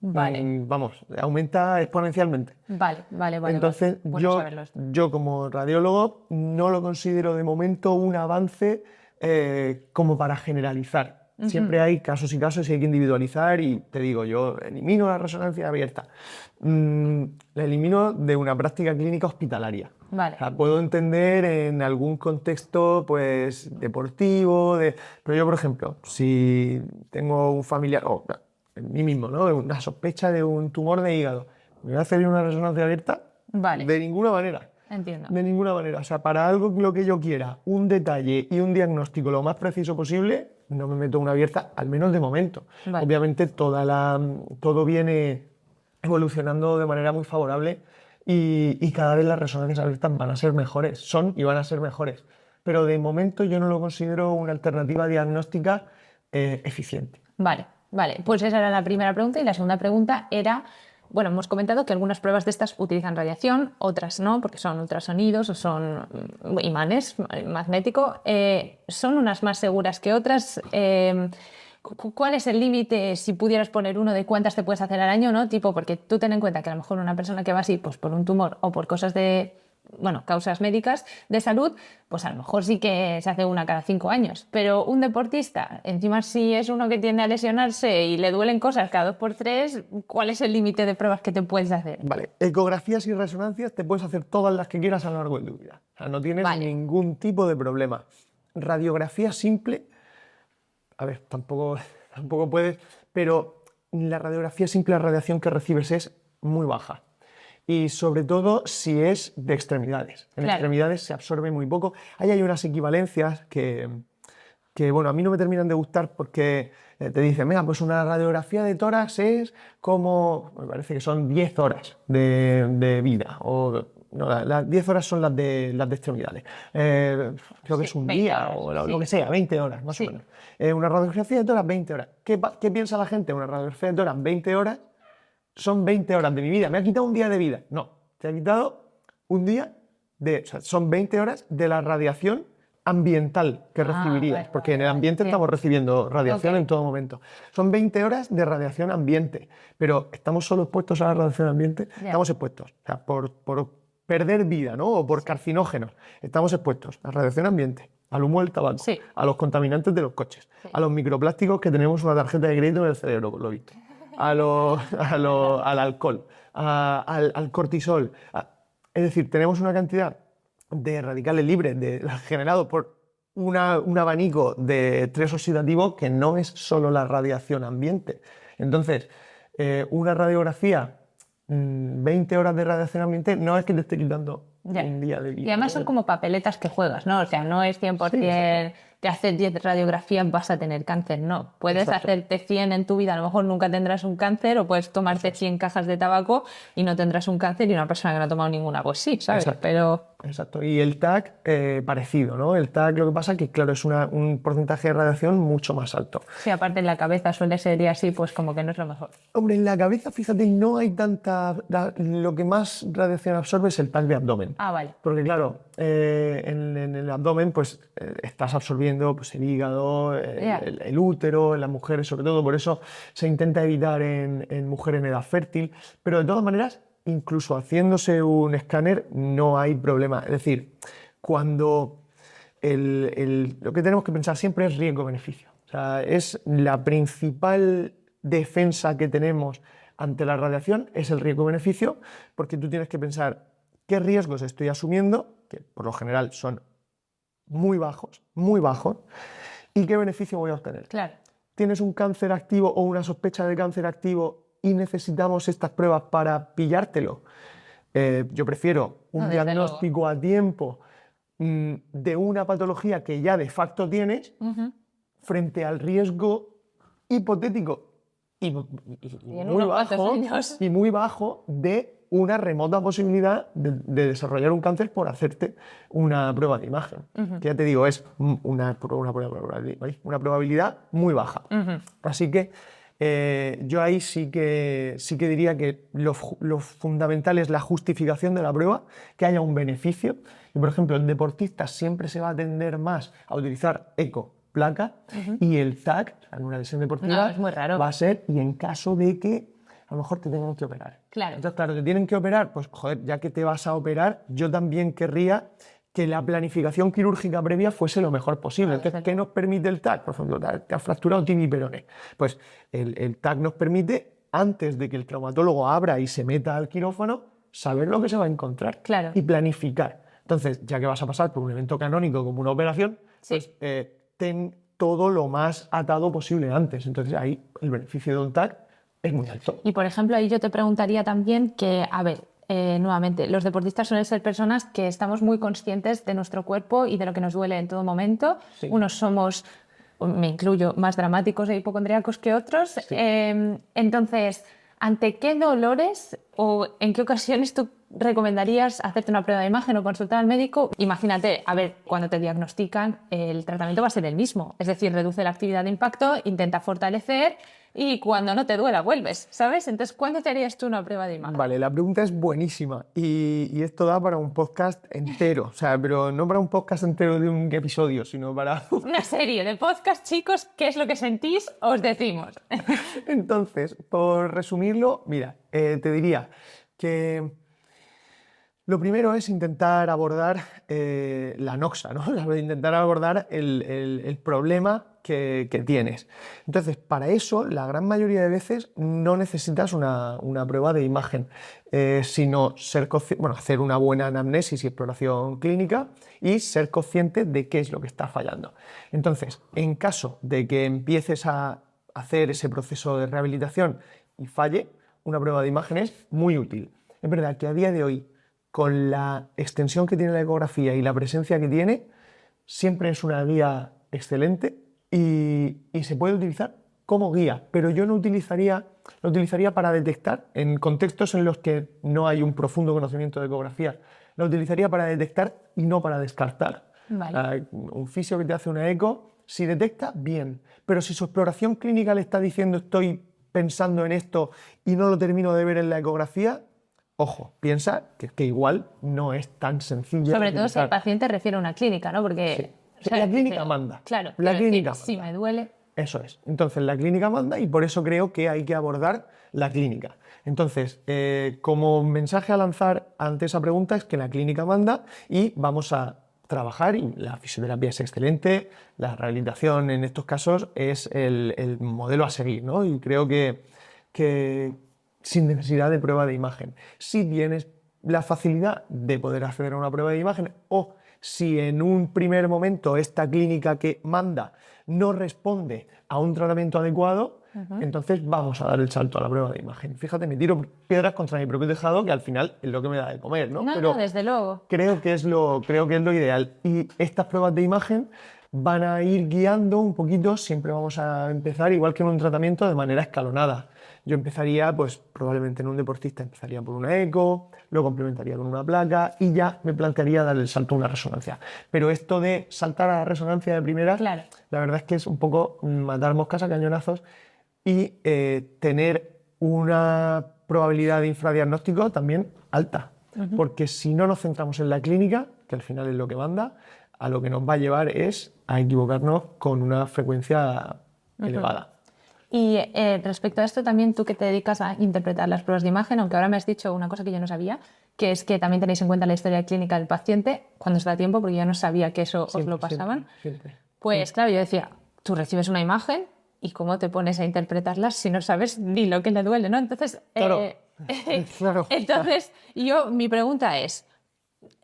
Vale. vamos, aumenta exponencialmente. Vale. Entonces, Bueno saberlo esto. yo como radiólogo no lo considero de momento un avance como para generalizar. Siempre hay casos y casos y hay que individualizar, y te digo, yo elimino la resonancia abierta. La elimino de una práctica clínica hospitalaria. Vale. O sea, puedo entender en algún contexto pues deportivo, pero yo, por ejemplo, si tengo un familiar, o en mí mismo, ¿no? Una sospecha de un tumor de hígado, ¿me voy a hacer una resonancia abierta? Vale. De ninguna manera. Entiendo. De ninguna manera. O sea, para algo lo que yo quiera, un detalle y un diagnóstico lo más preciso posible, no me meto una abierta, al menos de momento. Vale. Obviamente todo viene evolucionando de manera muy favorable, y cada vez las resonancias abiertas van a ser mejores, son y van a ser mejores. Pero de momento yo no lo considero una alternativa diagnóstica eficiente. Vale. Pues esa era la primera pregunta, y la segunda pregunta era, bueno, hemos comentado que algunas pruebas de estas utilizan radiación, otras no, porque son ultrasonidos o son imanes magnético. ¿Son unas más seguras que otras? ¿Cuál es el límite, si pudieras poner uno, de cuántas te puedes hacer al año, ¿no? Tipo, porque tú ten en cuenta que a lo mejor una persona que va así, pues por un tumor o por cosas de, bueno, causas médicas de salud, pues a lo mejor sí que se hace una cada 5 años. Pero un deportista, encima si es uno que tiende a lesionarse y le duelen cosas cada 2 por 3, ¿cuál es el límite de pruebas que te puedes hacer? Vale, ecografías y resonancias te puedes hacer todas las que quieras a lo largo de tu vida. O sea, no tienes Vale. ningún tipo de problema. Radiografía simple, a ver, tampoco puedes, pero la radiografía simple, la radiación que recibes es muy baja. Y sobre todo si es de extremidades. En Claro. extremidades se absorbe muy poco. Ahí hay unas equivalencias que, bueno, a mí no me terminan de gustar, porque te dicen, mira, pues una radiografía de tórax es como, me parece que son 10 horas de vida, o no, las 10 horas son las de extremidades. Creo que Sí, es un 20 día horas, o lo sí. que sea, 20 horas, más Sí. o menos. Una radiografía de tórax, 20 horas. ¿Qué piensa la gente? Una radiografía de tórax, 20 horas, son 20 horas de mi vida. ¿Me ha quitado un día de vida? No, te ha quitado un día o sea, son 20 horas de la radiación ambiental que recibirías, vale, porque en el vale, ambiente bien. estamos recibiendo radiación Ok. en todo momento. Son 20 horas de radiación ambiente, pero ¿estamos solo expuestos a la radiación ambiente? Ya. Estamos expuestos, o sea, por perder vida, ¿no? O por carcinógenos. Estamos expuestos a radiación ambiente, al humo del tabaco, Sí. a los contaminantes de los coches, Sí. a los microplásticos que tenemos una tarjeta de crédito en el cerebro, por lo visto, al alcohol, al cortisol. Es decir, tenemos una cantidad de radicales libres generados por un abanico de estrés oxidativo que no es solo la radiación ambiente. Entonces, una radiografía, 20 horas de radiación ambiente, no es que te esté quitando Ya. un día de vida. Y además son como papeletas que juegas, ¿no? O sea, no es 100% te haces 10 radiografías vas a tener cáncer, no. Puedes Exacto. hacerte 100 en tu vida, a lo mejor nunca tendrás un cáncer, o puedes tomarte 100 cajas de tabaco y no tendrás un cáncer, y una persona que no ha tomado ninguna, pues sí, ¿sabes? Exacto. Pero Exacto. Y el TAC, parecido, ¿no? El TAC lo que pasa es que, claro, es un porcentaje de radiación mucho más alto. sí, aparte en la cabeza suele ser y así, pues como que no es lo mejor. Hombre, en la cabeza, fíjate, no hay tanta... Lo que más radiación absorbe es el TAC de abdomen. Ah, vale. Porque claro, en el abdomen pues estás absorbiendo pues, el hígado, Ya. el útero, en las mujeres sobre todo, por eso se intenta evitar en mujeres en edad fértil, pero de todas maneras, incluso haciéndose un escáner no hay problema. Es decir, cuando lo que tenemos que pensar siempre es riesgo-beneficio. O sea, es la principal defensa que tenemos ante la radiación, es el riesgo-beneficio, porque tú tienes que pensar qué riesgos estoy asumiendo, que por lo general son muy bajos, y qué beneficio voy a obtener. Claro. ¿Tienes un cáncer activo o una sospecha de cáncer activo y necesitamos estas pruebas para pillártelo? Yo prefiero un No, desde diagnóstico a tiempo de una patología que ya de facto tienes frente al riesgo hipotético y en muy unos cuantos bajo, años. y muy bajo de una remota posibilidad de desarrollar un cáncer por hacerte una prueba de imagen. Que ya te digo, es una probabilidad muy baja. Así que yo ahí sí que diría que lo fundamental es la justificación de la prueba, que haya un beneficio. Y, por ejemplo, el deportista siempre se va a tender más a utilizar eco, placa, y el TAC, o sea, en una lesión deportiva, No, es muy raro. va a ser, y en caso de que a lo mejor te tengan que operar. Claro. Entonces, claro, te tienen que operar, pues joder, ya que te vas a operar, yo también querría que la planificación quirúrgica previa fuese lo mejor posible. Entonces, ¿qué nos permite el TAC? Por ejemplo, te has fracturado tibia y peroné. Pues el TAC nos permite, antes de que el traumatólogo abra y se meta al quirófano, saber lo que se va a encontrar Claro. y planificar. Entonces, ya que vas a pasar por un evento canónico como una operación, Sí. pues ten todo lo más atado posible antes. Entonces, ahí el beneficio de un TAC es muy alto. Y por ejemplo, ahí yo te preguntaría también que, a ver, nuevamente, los deportistas suelen ser personas que estamos muy conscientes de nuestro cuerpo y de lo que nos duele en todo momento. Sí. Unos somos, me incluyo, más dramáticos e hipocondríacos que otros. Sí. Entonces, ¿ante qué dolores o en qué ocasiones tú recomendarías hacerte una prueba de imagen o consultar al médico? Imagínate, a ver, cuando te diagnostican, el tratamiento va a ser el mismo. Es decir, reduce la actividad de impacto, intenta fortalecer y cuando no te duela, vuelves, ¿sabes? Entonces, ¿cuándo te harías tú una prueba de imagen? Vale, la pregunta es buenísima y esto da para un podcast entero, o sea, pero no para un podcast entero de un episodio, sino para... Una serie de podcast, chicos, ¿qué es lo que sentís? Os decimos. Entonces, por resumirlo, mira, te diría que lo primero es intentar abordar la noxa, ¿no? Intentar abordar el problema que tienes. Entonces, para eso, la gran mayoría de veces no necesitas una prueba de imagen, sino hacer una buena anamnesis y exploración clínica y ser consciente de qué es lo que está fallando. Entonces, en caso de que empieces a hacer ese proceso de rehabilitación y falle, una prueba de imagen es muy útil. Es verdad que a día de hoy, con la extensión que tiene la ecografía y la presencia que tiene, siempre es una guía excelente y se puede utilizar como guía, pero yo lo utilizaría para detectar, en contextos en los que no hay un profundo conocimiento de ecografía, lo utilizaría para detectar y no para descartar. Vale. Un fisio que te hace una eco, si detecta, bien, pero si su exploración clínica le está diciendo estoy pensando en esto y no lo termino de ver en la ecografía, ojo, piensa que igual no es tan sencillo. Sobre todo si el paciente refiere a una clínica, ¿no? Porque sí. La clínica manda. Claro, la clínica decir, si me duele. Eso es. Entonces la clínica manda y por eso creo que hay que abordar la clínica. Entonces, como mensaje a lanzar ante esa pregunta es que la clínica manda y vamos a trabajar y la fisioterapia es excelente, la rehabilitación en estos casos es el modelo a seguir, ¿no? Y creo que sin necesidad de prueba de imagen. Si tienes la facilidad de poder acceder a una prueba de imagen o si en un primer momento esta clínica que manda no responde a un tratamiento adecuado, entonces vamos a dar el salto a la prueba de imagen. Fíjate, me tiro piedras contra mi propio tejado, que al final es lo que me da de comer, ¿no? No, desde luego. Creo que es lo ideal. Y estas pruebas de imagen van a ir guiando un poquito, siempre vamos a empezar, igual que en un tratamiento, de manera escalonada. Yo empezaría, pues probablemente en un deportista, empezaría por una eco, lo complementaría con una placa y ya me plantearía dar el salto a una resonancia. Pero esto de saltar a la resonancia de primera, claro, la verdad es que es un poco matar moscas a cañonazos y tener una probabilidad de infradiagnóstico también alta. Porque si no nos centramos en la clínica, que al final es lo que manda, a lo que nos va a llevar es a equivocarnos con una frecuencia elevada. Y respecto a esto también, tú que te dedicas a interpretar las pruebas de imagen, aunque ahora me has dicho una cosa que yo no sabía, que es que también tenéis en cuenta la historia clínica del paciente cuando os da tiempo, porque yo no sabía que eso os lo pasaban. Siempre. Pues claro, yo decía, tú recibes una imagen y cómo te pones a interpretarla si no sabes ni lo que le duele, ¿no? Entonces, Claro. Claro. Entonces mi pregunta es,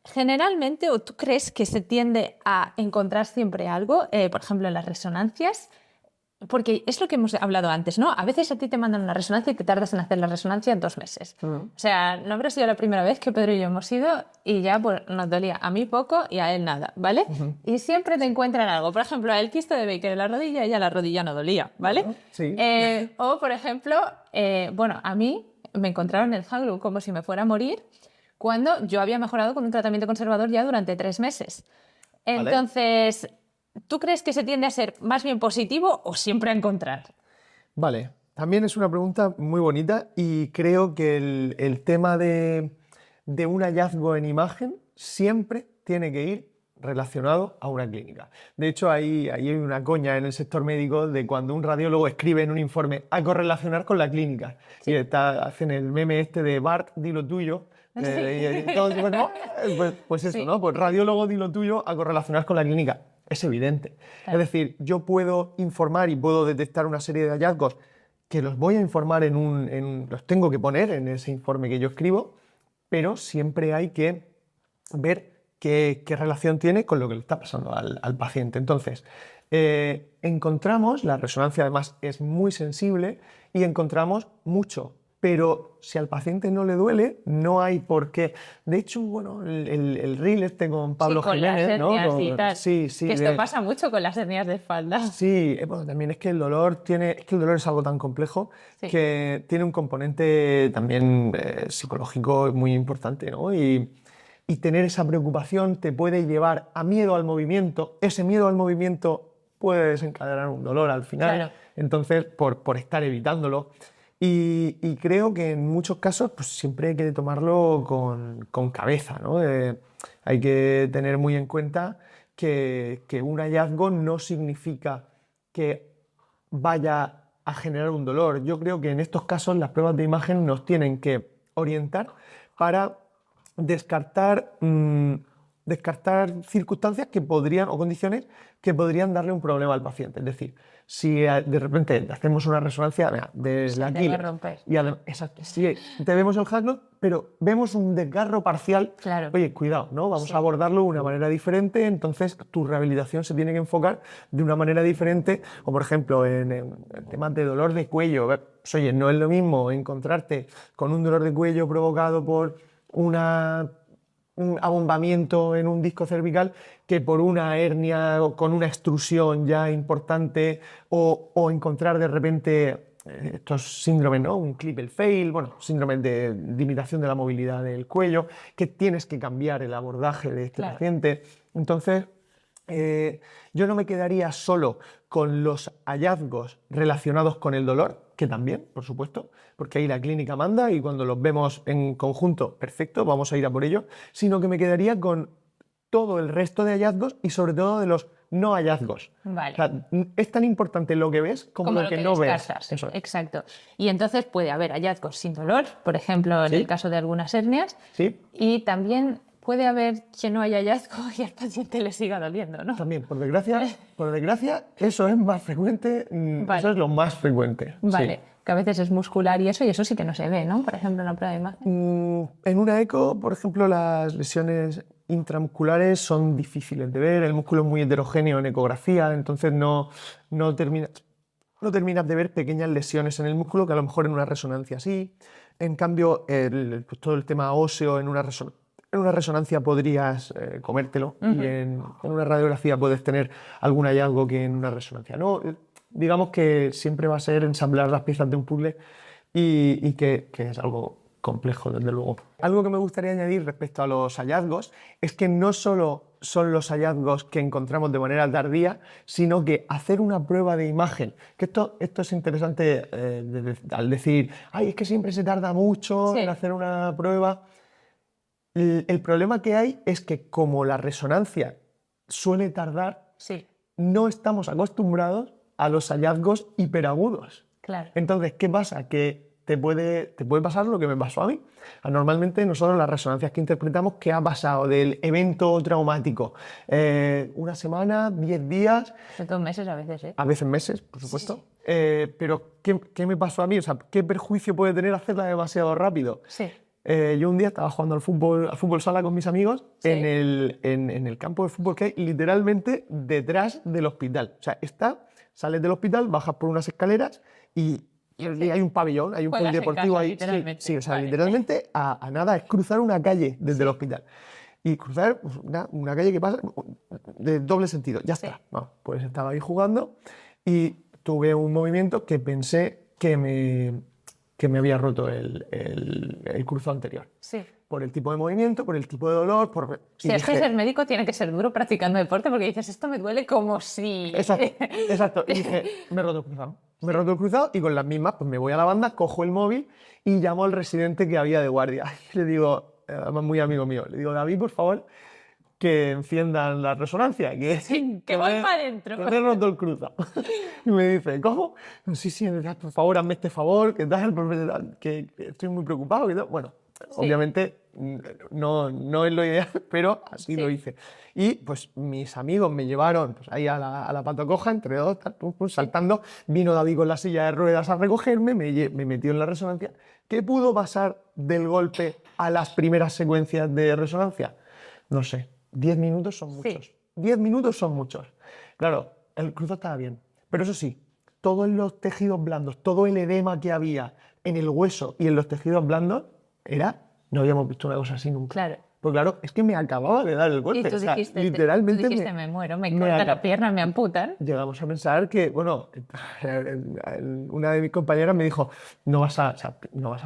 generalmente, ¿o tú crees que se tiende a encontrar siempre algo, por ejemplo, en las resonancias? Porque es lo que hemos hablado antes, ¿no? A veces a ti te mandan una resonancia y te tardas en hacer la resonancia 2 meses. O sea, no habrá sido la primera vez que Pedro y yo hemos ido y ya pues, nos dolía a mí poco y a él nada, ¿vale? Y siempre te encuentran algo. Por ejemplo, el quiste de Baker en la rodilla y ya la rodilla no dolía, ¿vale? Sí. O, por ejemplo, bueno, a mí me encontraron el hang como si me fuera a morir cuando yo había mejorado con un tratamiento conservador ya durante 3 meses. Entonces... ¿Vale? ¿Tú crees que se tiende a ser más bien positivo o siempre a encontrar? Vale, también es una pregunta muy bonita y creo que el tema de un hallazgo en imagen siempre tiene que ir relacionado a una clínica. De hecho, hay una coña en el sector médico de cuando un radiólogo escribe en un informe a correlacionar con la clínica. Sí. Y hacen el meme este de Bart, di lo tuyo. Sí. Entonces, bueno, pues eso, sí. ¿No? Pues radiólogo, di lo tuyo a correlacionar con la clínica. Es evidente. Claro. Es decir, yo puedo informar y puedo detectar una serie de hallazgos que los voy a informar los tengo que poner en ese informe que yo escribo, pero siempre hay que ver qué relación tiene con lo que le está pasando al paciente. Entonces, encontramos, la resonancia además es muy sensible y encontramos mucho. Pero si al paciente no le duele, no hay por qué. De hecho, bueno, el reel este con Pablo Jiménez, ¿no? Y tal. Sí, que esto pasa mucho con las hernias de espalda. Sí, bueno, también es que el dolor es algo tan complejo que tiene un componente también psicológico muy importante, ¿no? Y tener esa preocupación te puede llevar a miedo al movimiento. Ese miedo al movimiento puede desencadenar un dolor al final. Claro. Entonces, por estar evitándolo. Y creo que en muchos casos pues, siempre hay que tomarlo con cabeza, ¿no? Hay que tener muy en cuenta que un hallazgo no significa que vaya a generar un dolor. Yo creo que en estos casos las pruebas de imagen nos tienen que orientar para descartar circunstancias que podrían, o condiciones que podrían darle un problema al paciente. Es decir, si de repente hacemos una resonancia de la Aquiles y exacto, sí, te vemos el hacklock, pero vemos un desgarro parcial, claro. Oye, cuidado, ¿no? Vamos a abordarlo de una manera diferente, entonces tu rehabilitación se tiene que enfocar de una manera diferente, o por ejemplo, en temas de dolor de cuello. Pues, oye, no es lo mismo encontrarte con un dolor de cuello provocado por un abombamiento en un disco cervical que por una hernia o con una extrusión ya importante o encontrar de repente estos síndromes, ¿no? Un Klippel fail, bueno, síndromes de limitación de la movilidad del cuello, que tienes que cambiar el abordaje de este paciente. Entonces, yo no me quedaría solo con los hallazgos relacionados con el dolor, que también, por supuesto, porque ahí la clínica manda y cuando los vemos en conjunto, perfecto, vamos a ir a por ello, sino que me quedaría con todo el resto de hallazgos y sobre todo de los no hallazgos. Vale. O sea, es tan importante lo que ves como lo que no ves. Eso. Exacto. Y entonces puede haber hallazgos sin dolor, por ejemplo, en el caso de algunas hernias, y también puede haber que no haya hallazgo y al paciente le siga doliendo, ¿no? También, por desgracia, eso es más frecuente, Vale. eso es lo más frecuente. Vale, Sí. que a veces es muscular y eso sí que no se ve, ¿no? Por ejemplo, en la prueba de imagen. En una eco, por ejemplo, las lesiones intramusculares son difíciles de ver, el músculo es muy heterogéneo en ecografía, entonces no terminas de ver pequeñas lesiones en el músculo que a lo mejor en una resonancia sí. En cambio, pues todo el tema óseo en una resonancia podrías comértelo y en una radiografía puedes tener algún hallazgo que en una resonancia no. Digamos que siempre va a ser ensamblar las piezas de un puzzle y que es algo complejo, desde luego. Algo que me gustaría añadir respecto a los hallazgos es que no solo son los hallazgos que encontramos de manera tardía, sino que hacer una prueba de imagen, que esto es interesante al decir, ay, es que siempre se tarda mucho Sí. en hacer una prueba. El problema que hay es que como la resonancia suele tardar, Sí, no estamos acostumbrados a los hallazgos hiperagudos. claro. Entonces, ¿qué pasa? Que te puede pasar lo que me pasó a mí. Normalmente nosotros las resonancias que interpretamos, ¿qué ha pasado del evento traumático? Una semana, 10 días, De 2 meses a veces, ¿eh? a veces meses, por supuesto. Pero, ¿qué me pasó a mí? O sea, ¿qué perjuicio puede tener hacerla demasiado rápido? Sí. Yo un día estaba jugando al fútbol sala con mis amigos Sí. en el campo de fútbol que hay literalmente detrás del hospital. O sea, sales del hospital, bajas por unas escaleras y hay un pabellón, hay un Juegas en polideportivo casa, ahí. literalmente. Sí, o sea, Vale. literalmente a nada, es cruzar una calle desde el hospital. Y cruzar pues, una calle que pasa de doble sentido. Ya está. Bueno, pues estaba ahí jugando y tuve un movimiento que pensé que me había roto el cruzado anterior. Sí. Por el tipo de movimiento, por el tipo de dolor, Si es que ser médico tiene que ser duro practicando deporte porque dices, esto me duele como si... Exacto. Y dije, me he roto el cruzado. Me he roto el cruzado y con las mismas pues me voy a la banda, cojo el móvil y llamo al residente que había de guardia. Y le digo, además muy amigo mío, le digo, David, por favor, que enciendan la resonancia. Que voy me- para adentro. Que me he roto el cruzado. Y me dice, ¿cómo? Sí, por favor, hazme este favor, que tal, que estoy muy preocupado. Que tal. Bueno, obviamente no es lo ideal, pero así lo hice. Y pues mis amigos me llevaron pues, ahí a la pata coja, entre dos, tal, saltando. Vino David con la silla de ruedas a recogerme, me metió en la resonancia. ¿Qué pudo pasar del golpe a las primeras secuencias de resonancia? No sé, 10 minutos son muchos. 10 minutos son muchos. Claro, el cruzado estaba bien, pero eso sí, todos los tejidos blandos, todo el edema que había en el hueso y en los tejidos blandos, no habíamos visto una cosa así nunca. Claro. Pues claro, es que me acababa de dar el golpe. Y tú o sea, dijiste, literalmente me muero, me cortan la pierna, me amputan. llegamos a pensar que, bueno, una de mis compañeras me dijo, no vas a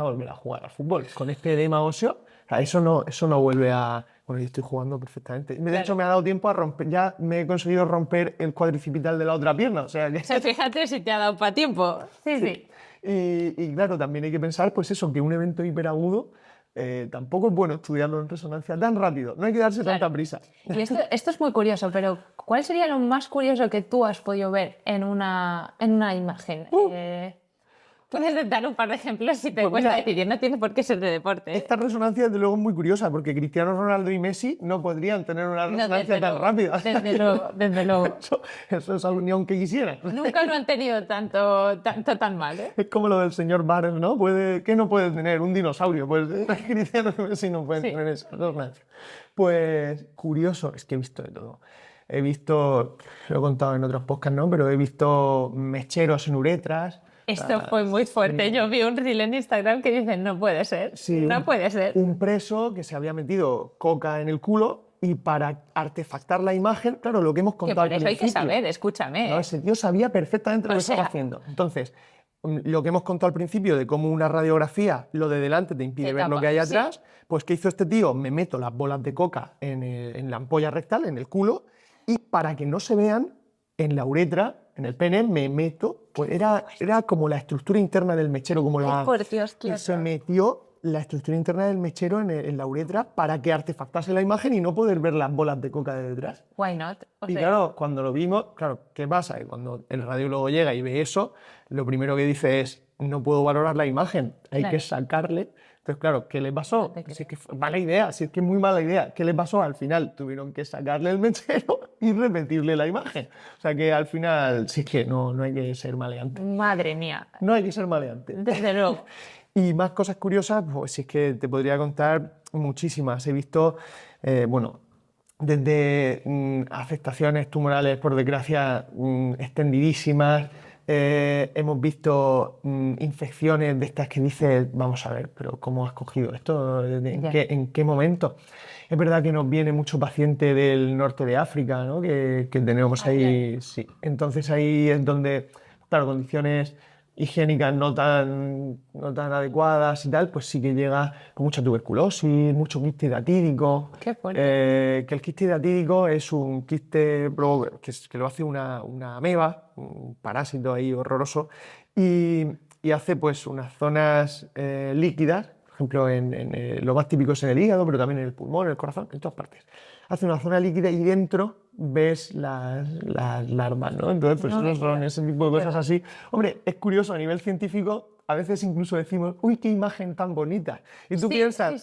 volver a jugar al fútbol con este edema óseo. O sea, eso no vuelve a... Bueno, yo estoy jugando perfectamente. De hecho, me ha dado tiempo a romper, ya me he conseguido romper el cuadricipital de la otra pierna. O sea, O sea, fíjate si te ha dado para tiempo. Sí. Y claro, también hay que pensar, pues eso, que un evento hiperagudo tampoco es bueno estudiarlo en resonancia tan rápido. No hay que darse tanta prisa. Y esto es muy curioso, pero ¿cuál sería lo más curioso que tú has podido ver en una imagen? Puedes dar un par de ejemplos si te cuesta decidir, no tiene por qué ser de deporte. Esta resonancia, desde luego, es muy curiosa, porque Cristiano Ronaldo y Messi no podrían tener una resonancia tan rápida. Desde luego. Eso es algo ni aunque quisieran. Nunca lo han tenido tan mal, ¿eh? Es como lo del señor Barnes, ¿no? ¿Qué no puede tener? Un dinosaurio. Pues Cristiano y Messi no pueden tener esa resonancia. Pues curioso, es que he visto de todo. He visto, lo he contado en otros podcasts, ¿no? Pero he visto mecheros en uretras. Esto fue muy fuerte. Yo vi un reel en Instagram que dicen, no puede ser, no puede ser. Un preso que se había metido coca en el culo y para artefactar la imagen, claro, lo que hemos contado Que por eso hay que saber, escúchame. No, ese tío sabía perfectamente lo que estaba haciendo. Entonces, lo que hemos contado al principio de cómo una radiografía, lo de delante te impide ver lo que hay atrás, pues ¿qué hizo este tío? Me meto las bolas de coca en la ampolla rectal, en el culo, y para que no se vean, en la uretra, en el pene, me meto, pues era como la estructura interna del mechero, como la... Por Dios, y se metió la estructura interna del mechero en la uretra para que artefactase la imagen y no poder ver las bolas de coca de detrás. Why not? Y claro, cuando lo vimos, claro, ¿qué pasa? Que cuando el radiólogo llega y ve eso, lo primero que dice es, no puedo valorar la imagen, hay que sacarle Entonces, claro, ¿qué le pasó? Si es que fue mala idea, si es que es muy mala idea. ¿Qué le pasó? Al final tuvieron que sacarle el mechero y repetirle la imagen. O sea que al final, sí es que no hay que ser maleante. Madre mía, No hay que ser maleante. desde luego. Y más cosas curiosas, pues sí es que te podría contar muchísimas. He visto, bueno, desde afectaciones tumorales, por desgracia, extendidísimas. Hemos visto infecciones de estas que dices, vamos a ver, pero ¿cómo has cogido esto? ¿En qué momento? Es verdad que nos viene mucho paciente del norte de África, ¿no? que tenemos ahí, sí. Entonces ahí es donde, claro, condiciones higiénicas no tan adecuadas y tal, pues sí que llega con mucha tuberculosis, mucho quiste hidatídico. Qué fuerte. Que el quiste hidatídico es un quiste que lo hace una ameba, un parásito ahí horroroso, y hace pues unas zonas líquidas, por ejemplo, lo más típico es en el hígado, pero también en el pulmón, en el corazón, en todas partes. Hace una zona líquida y dentro ves las larvas, ¿no? Entonces, pues no son ese tipo de cosas así. Hombre, es curioso, a nivel científico, a veces incluso decimos, uy, qué imagen tan bonita. Y tú piensa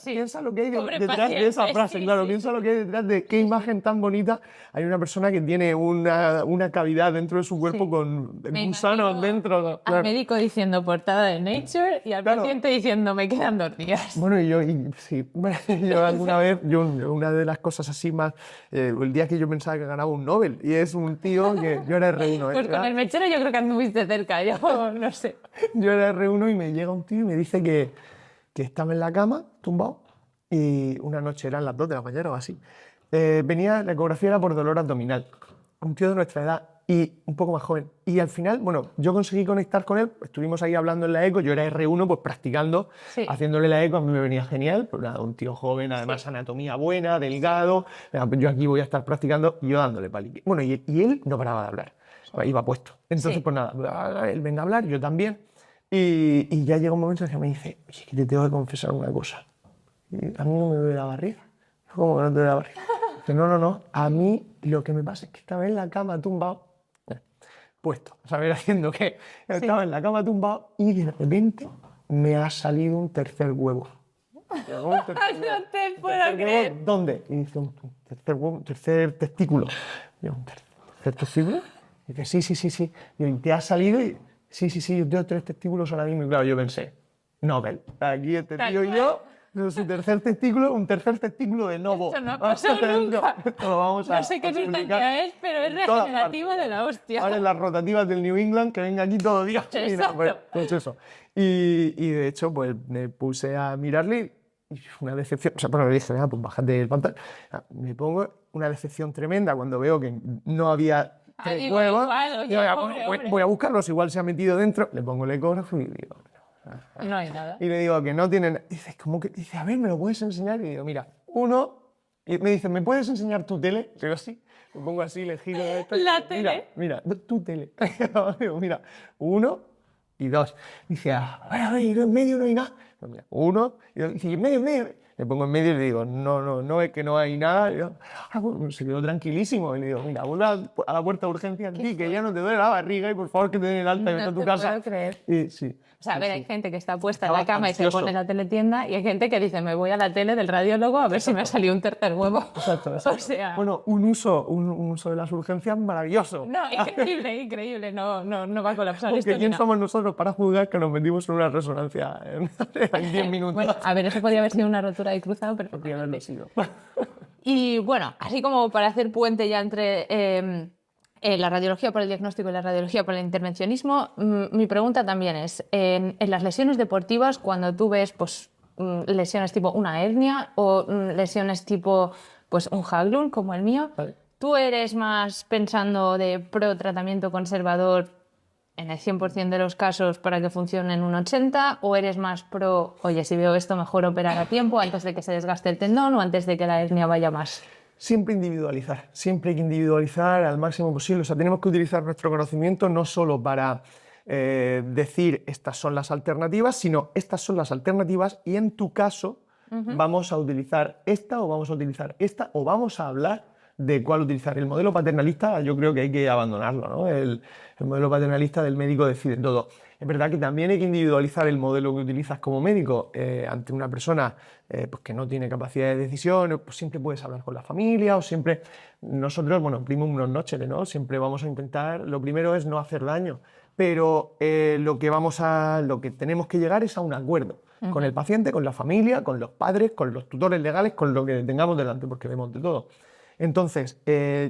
lo que hay detrás de esa frase, claro, piensa lo que hay detrás de qué imagen tan bonita. Hay una persona que tiene una cavidad dentro de su cuerpo con gusanos dentro. Al médico diciendo portada de Nature y al paciente diciendo me quedan 2 días. Bueno, yo alguna vez, una de las cosas así más, el día que yo pensaba que ganaba un Nobel, y es un tío que yo era R1. Pues con el mechero yo creo que anduviste cerca, yo no sé. Yo era R1 y me llega un tío y me dice que estaba en la cama, tumbado, y una noche eran las 2 de la mañana o así. Venía, la ecografía era por dolor abdominal. Un tío de nuestra edad y un poco más joven. Y al final, bueno, yo conseguí conectar con él, estuvimos ahí hablando en la eco, yo era R1, pues practicando, haciéndole la eco, a mí me venía genial, pues nada, un tío joven, además anatomía buena, delgado, yo aquí voy a estar practicando y yo dándole palique. Bueno, y él no paraba de hablar, iba puesto. Entonces, pues nada, él venga a hablar, yo también. Y ya llega un momento en que me dice, oye, que te tengo que confesar una cosa. A mí no me duele la barriga. ¿Cómo que no te duele la barriga? Dice, no. A mí lo que me pasa es que estaba en la cama tumbado, puesto, a saber haciendo qué. Estaba en la cama tumbado y de repente me ha salido un tercer huevo. No te puedo creer. ¿Dónde? Y dice, un tercer huevo, un tercer testículo. Digo, ¿un tercer testículo? Y dice, sí. Digo, ¿y te ha salido? Y, sí, yo tengo 3 testículos ahora mismo. Y claro, yo pensé, Nobel, aquí este tío y yo, su tercer testículo, un tercer testículo de novo. Eso no ha pasado nunca. No sé qué sustancia es, pero es regenerativo de la hostia. Ahora en las rotativas del New England, que venga aquí todo día. Mira, pues eso. Y de hecho, pues me puse a mirarle y una decepción. O sea, bueno, le dije, pues bájate el pantalón. Me pongo una decepción tremenda cuando veo que no había 3 huevos. Voy a buscarlos, igual se ha metido dentro. Le pongo el ecógrafo y digo, no hay nada. Y le digo que no tienen. Dice, ¿cómo que? Dice, a ver, ¿me lo puedes enseñar? Y digo, mira, uno. Y me dice, ¿me puedes enseñar tu tele? Digo, sí. Me pongo así, le giro. La tele. Mira, tu tele. Digo, mira, 1 y 2. Dice, a ver, en medio no hay nada. Digo, mira, 1 y 2. Dice, en medio. Le pongo en medio y le digo, no, es que no hay nada. Y yo, bueno, se quedó tranquilísimo. Y le digo, mira, vuelve a la puerta de urgencia aquí, que ya no te duele la barriga y por favor que te den el alta y vete a tu casa. No te puedo creer. Y, sí. O sea, a ver, hay gente que está puesta en la cama y se pone en la teletienda y hay gente que dice, me voy a la tele del radiólogo a ver si me ha salido un tercer huevo. Exacto. O sea... Bueno, un uso de las urgencias maravilloso. No, increíble. No va a colapsar Porque esto. ¿quién somos nosotros para juzgar que nos metimos en una resonancia en 10 minutos? Bueno, a ver, eso podría haber sido una rotura de cruzado, pero... Podría haberlo sido. Y bueno, así como para hacer puente ya entre la radiología por el diagnóstico y la radiología por el intervencionismo, mi pregunta también es, en las lesiones deportivas, cuando tú ves pues, lesiones tipo una hernia o lesiones tipo pues, un Haglund, como el mío, Vale. ¿tú eres más pensando de pro tratamiento conservador en el 100% de los casos para que funcione en un 80%, o eres más pro, oye, si veo esto mejor operar a tiempo antes de que se desgaste el tendón o antes de que la hernia vaya más? Siempre hay que individualizar al máximo posible. O sea, tenemos que utilizar nuestro conocimiento no solo para decir estas son las alternativas, sino estas son las alternativas y en tu caso vamos a utilizar esta o vamos a utilizar esta o vamos a hablar de cuál utilizar. El modelo paternalista yo creo que hay que abandonarlo, ¿no? El modelo paternalista del médico decide todo. Es verdad que también hay que individualizar el modelo que utilizas como médico. Ante una persona pues que no tiene capacidad de decisión, pues siempre puedes hablar con la familia o siempre... Nosotros, bueno, primum non nocere, ¿no? Siempre vamos a intentar, lo primero es no hacer daño, pero lo que tenemos que llegar es a un acuerdo con el paciente, con la familia, con los padres, con los tutores legales, con lo que tengamos delante, porque vemos de todo. Entonces,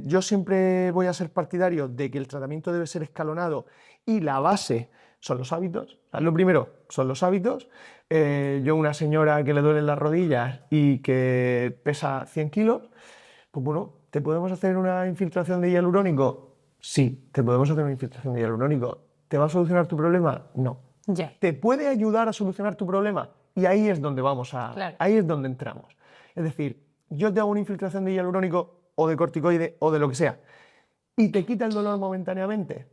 yo siempre voy a ser partidario de que el tratamiento debe ser escalonado y la base son los hábitos. O sea, lo primero son los hábitos. Yo, una señora que le duelen las rodillas y que pesa 100 kilos, pues bueno, ¿te podemos hacer una infiltración de hialurónico? Sí, te podemos hacer una infiltración de hialurónico. ¿Te va a solucionar tu problema? No. Ya. ¿Te puede ayudar a solucionar tu problema? Y ahí es donde Claro. ahí es donde entramos. Es decir, yo te hago una infiltración de hialurónico o de corticoide o de lo que sea y te quita el dolor momentáneamente.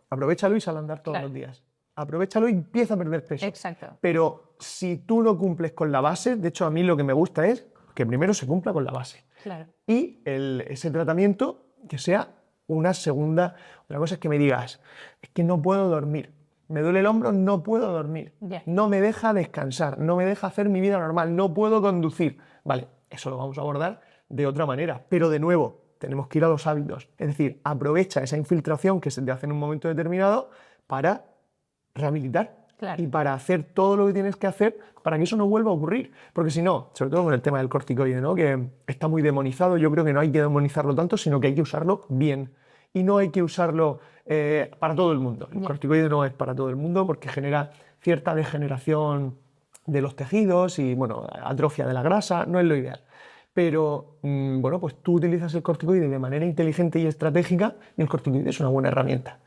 Aprovechalo y sal a andar todos Claro. los días. Aprovechalo y empieza a perder peso. Exacto. Pero si tú no cumples con la base, de hecho a mí lo que me gusta es que primero se cumpla con la base. Claro. Y ese tratamiento que sea una segunda. Otra cosa es que me digas, es que no puedo dormir. Me duele el hombro, no puedo dormir. Ya. No me deja descansar, no me deja hacer mi vida normal, no puedo conducir. Vale, eso lo vamos a abordar de otra manera. Pero de nuevo, tenemos que ir a los hábitos. Es decir, aprovecha esa infiltración que se te hace en un momento determinado para rehabilitar. Claro. Y para hacer todo lo que tienes que hacer para que eso no vuelva a ocurrir. Porque si no, sobre todo con el tema del corticoide, ¿no? Que está muy demonizado, yo creo que no hay que demonizarlo tanto, sino que hay que usarlo bien. Y no hay que usarlo para todo el mundo. El corticoide no es para todo el mundo porque genera cierta degeneración de los tejidos y, bueno, atrofia de la grasa, no es lo ideal. Pero, bueno, pues tú utilizas el corticoide de manera inteligente y estratégica y el corticoide es una buena herramienta.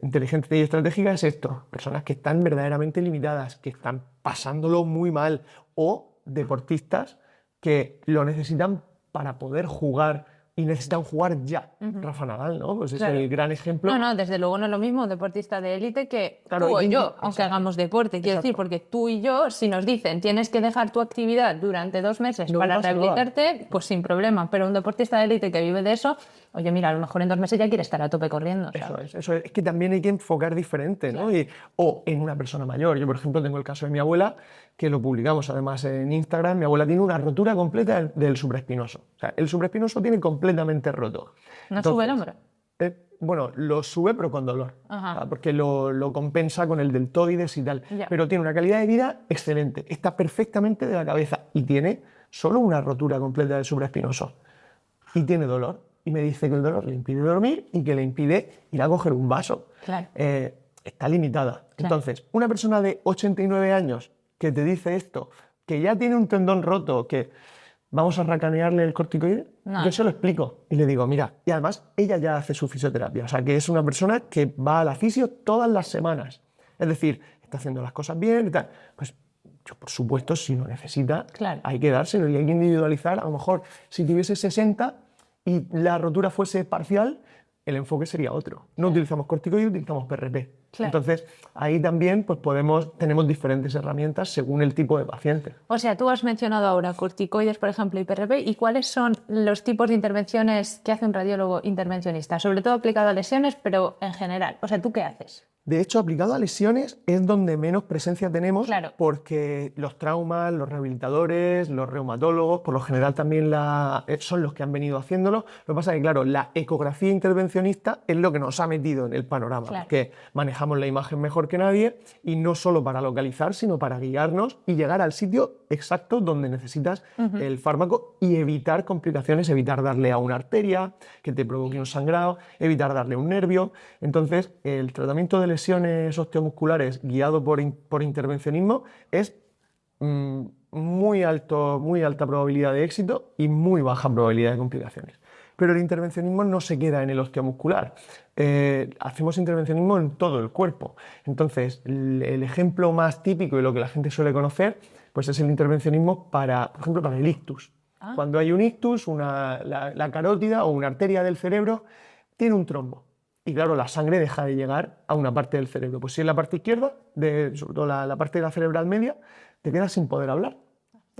Inteligente y estratégica es esto, personas que están verdaderamente limitadas, que están pasándolo muy mal o deportistas que lo necesitan para poder jugar y necesitan jugar ya. Rafa Nadal, ¿no? Pues es Claro. el gran ejemplo. No, desde luego no es lo mismo un deportista de élite que Claro, tú o y- yo, exacto. aunque hagamos deporte. Quiero decir, porque tú y yo, si nos dicen tienes que dejar tu actividad durante 2 meses No para pasa nada. rehabilitarte, pues sin problema. Pero un deportista de élite que vive de eso, oye, mira, a lo mejor en 2 meses ya quiere estar a tope corriendo. ¿sabes? Eso es. Es que también hay que enfocar diferente, ¿no? O en una persona mayor. Yo, por ejemplo, tengo el caso de mi abuela, que lo publicamos además en Instagram. Mi abuela tiene una rotura completa del supraespinoso. O sea, el supraespinoso tiene completamente roto. ¿No sube el hombro? Bueno, lo sube, pero con dolor. Ajá. Porque lo compensa con el deltoides y tal. Ya. Pero tiene una calidad de vida excelente. Está perfectamente de la cabeza y tiene solo una rotura completa del supraespinoso. Y tiene dolor. Y me dice que el dolor le impide dormir y que le impide ir a coger un vaso. Claro. Está limitada. Entonces, una persona de 89 años que te dice esto, que ya tiene un tendón roto, que vamos a racanearle el corticoide, No. yo se lo explico y le digo, mira, y además ella ya hace su fisioterapia, o sea que es una persona que va a la fisio todas las semanas. Es decir, está haciendo las cosas bien y tal. Pues yo, por supuesto, si lo necesita, Claro. hay que dárselo y hay que individualizar. A lo mejor, si tuviese 60 y la rotura fuese parcial, el enfoque sería otro. No utilizamos corticoide, utilizamos PRP. Claro. Entonces, ahí también pues, tenemos diferentes herramientas según el tipo de paciente. O sea, tú has mencionado ahora corticoides, por ejemplo, y PRP. ¿Y cuáles son los tipos de intervenciones que hace un radiólogo intervencionista? Sobre todo aplicado a lesiones, pero en general. O sea, ¿tú qué haces? De hecho, aplicado a lesiones es donde menos presencia tenemos, Claro. porque los traumas, los rehabilitadores, los reumatólogos, por lo general también son los que han venido haciéndolo. Lo que pasa es que, claro, la ecografía intervencionista es lo que nos ha metido en el panorama, Claro. porque manejamos la imagen mejor que nadie y no solo para localizar, sino para guiarnos y llegar al sitio exacto donde necesitas el fármaco y evitar complicaciones, evitar darle a una arteria que te provoque un sangrado, evitar darle a un nervio. Entonces, el tratamiento de lesiones osteomusculares guiado por intervencionismo es muy alta probabilidad de éxito y muy baja probabilidad de complicaciones. Pero el intervencionismo no se queda en el osteomuscular. Hacemos intervencionismo en todo el cuerpo. Entonces, el ejemplo más típico y lo que la gente suele conocer pues es el intervencionismo por ejemplo, para el ictus. Cuando hay un ictus, la carótida o una arteria del cerebro tiene un trombo. Y claro, la sangre deja de llegar a una parte del cerebro. Pues si es la parte izquierda, sobre todo la parte de la cerebral media, te quedas sin poder hablar.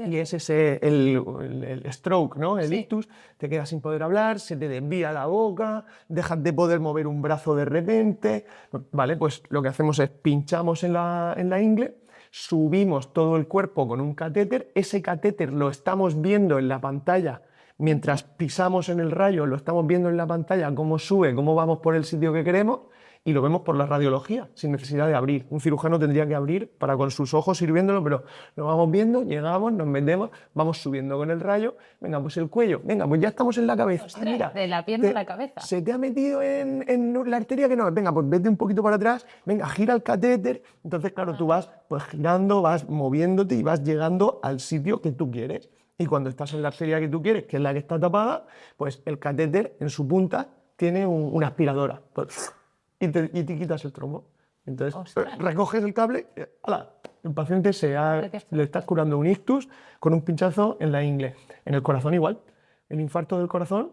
y es ese el stroke, ¿no? El Sí. ictus, te quedas sin poder hablar, se te desvía la boca, dejas de poder mover un brazo de repente. Vale, pues lo que hacemos es pinchamos en la ingle, subimos todo el cuerpo con un catéter, ese catéter lo estamos viendo en la pantalla. Mientras pisamos en el rayo, lo estamos viendo en la pantalla cómo sube, cómo vamos por el sitio que queremos y lo vemos por la radiología, sin necesidad de abrir. Un cirujano tendría que abrir para con sus ojos ir viéndolo, pero lo vamos viendo, llegamos, nos metemos, vamos subiendo con el rayo, venga, pues el cuello, venga, pues ya estamos en la cabeza. Ostras, Mira, de la pierna a la cabeza. se te ha metido en la arteria que no, venga, pues vete un poquito para atrás, venga, gira el catéter. Entonces, claro, tú vas pues girando, vas moviéndote y vas llegando al sitio que tú quieres. Y cuando estás en la arteria que tú quieres, que es la que está tapada, pues el catéter en su punta tiene una aspiradora. Pues, y te quitas el trombo. Entonces, Ostras. recoges el cable, ¡hala! El paciente Pero qué le estás curando un ictus con un pinchazo en la ingle. En el corazón igual. El infarto del corazón,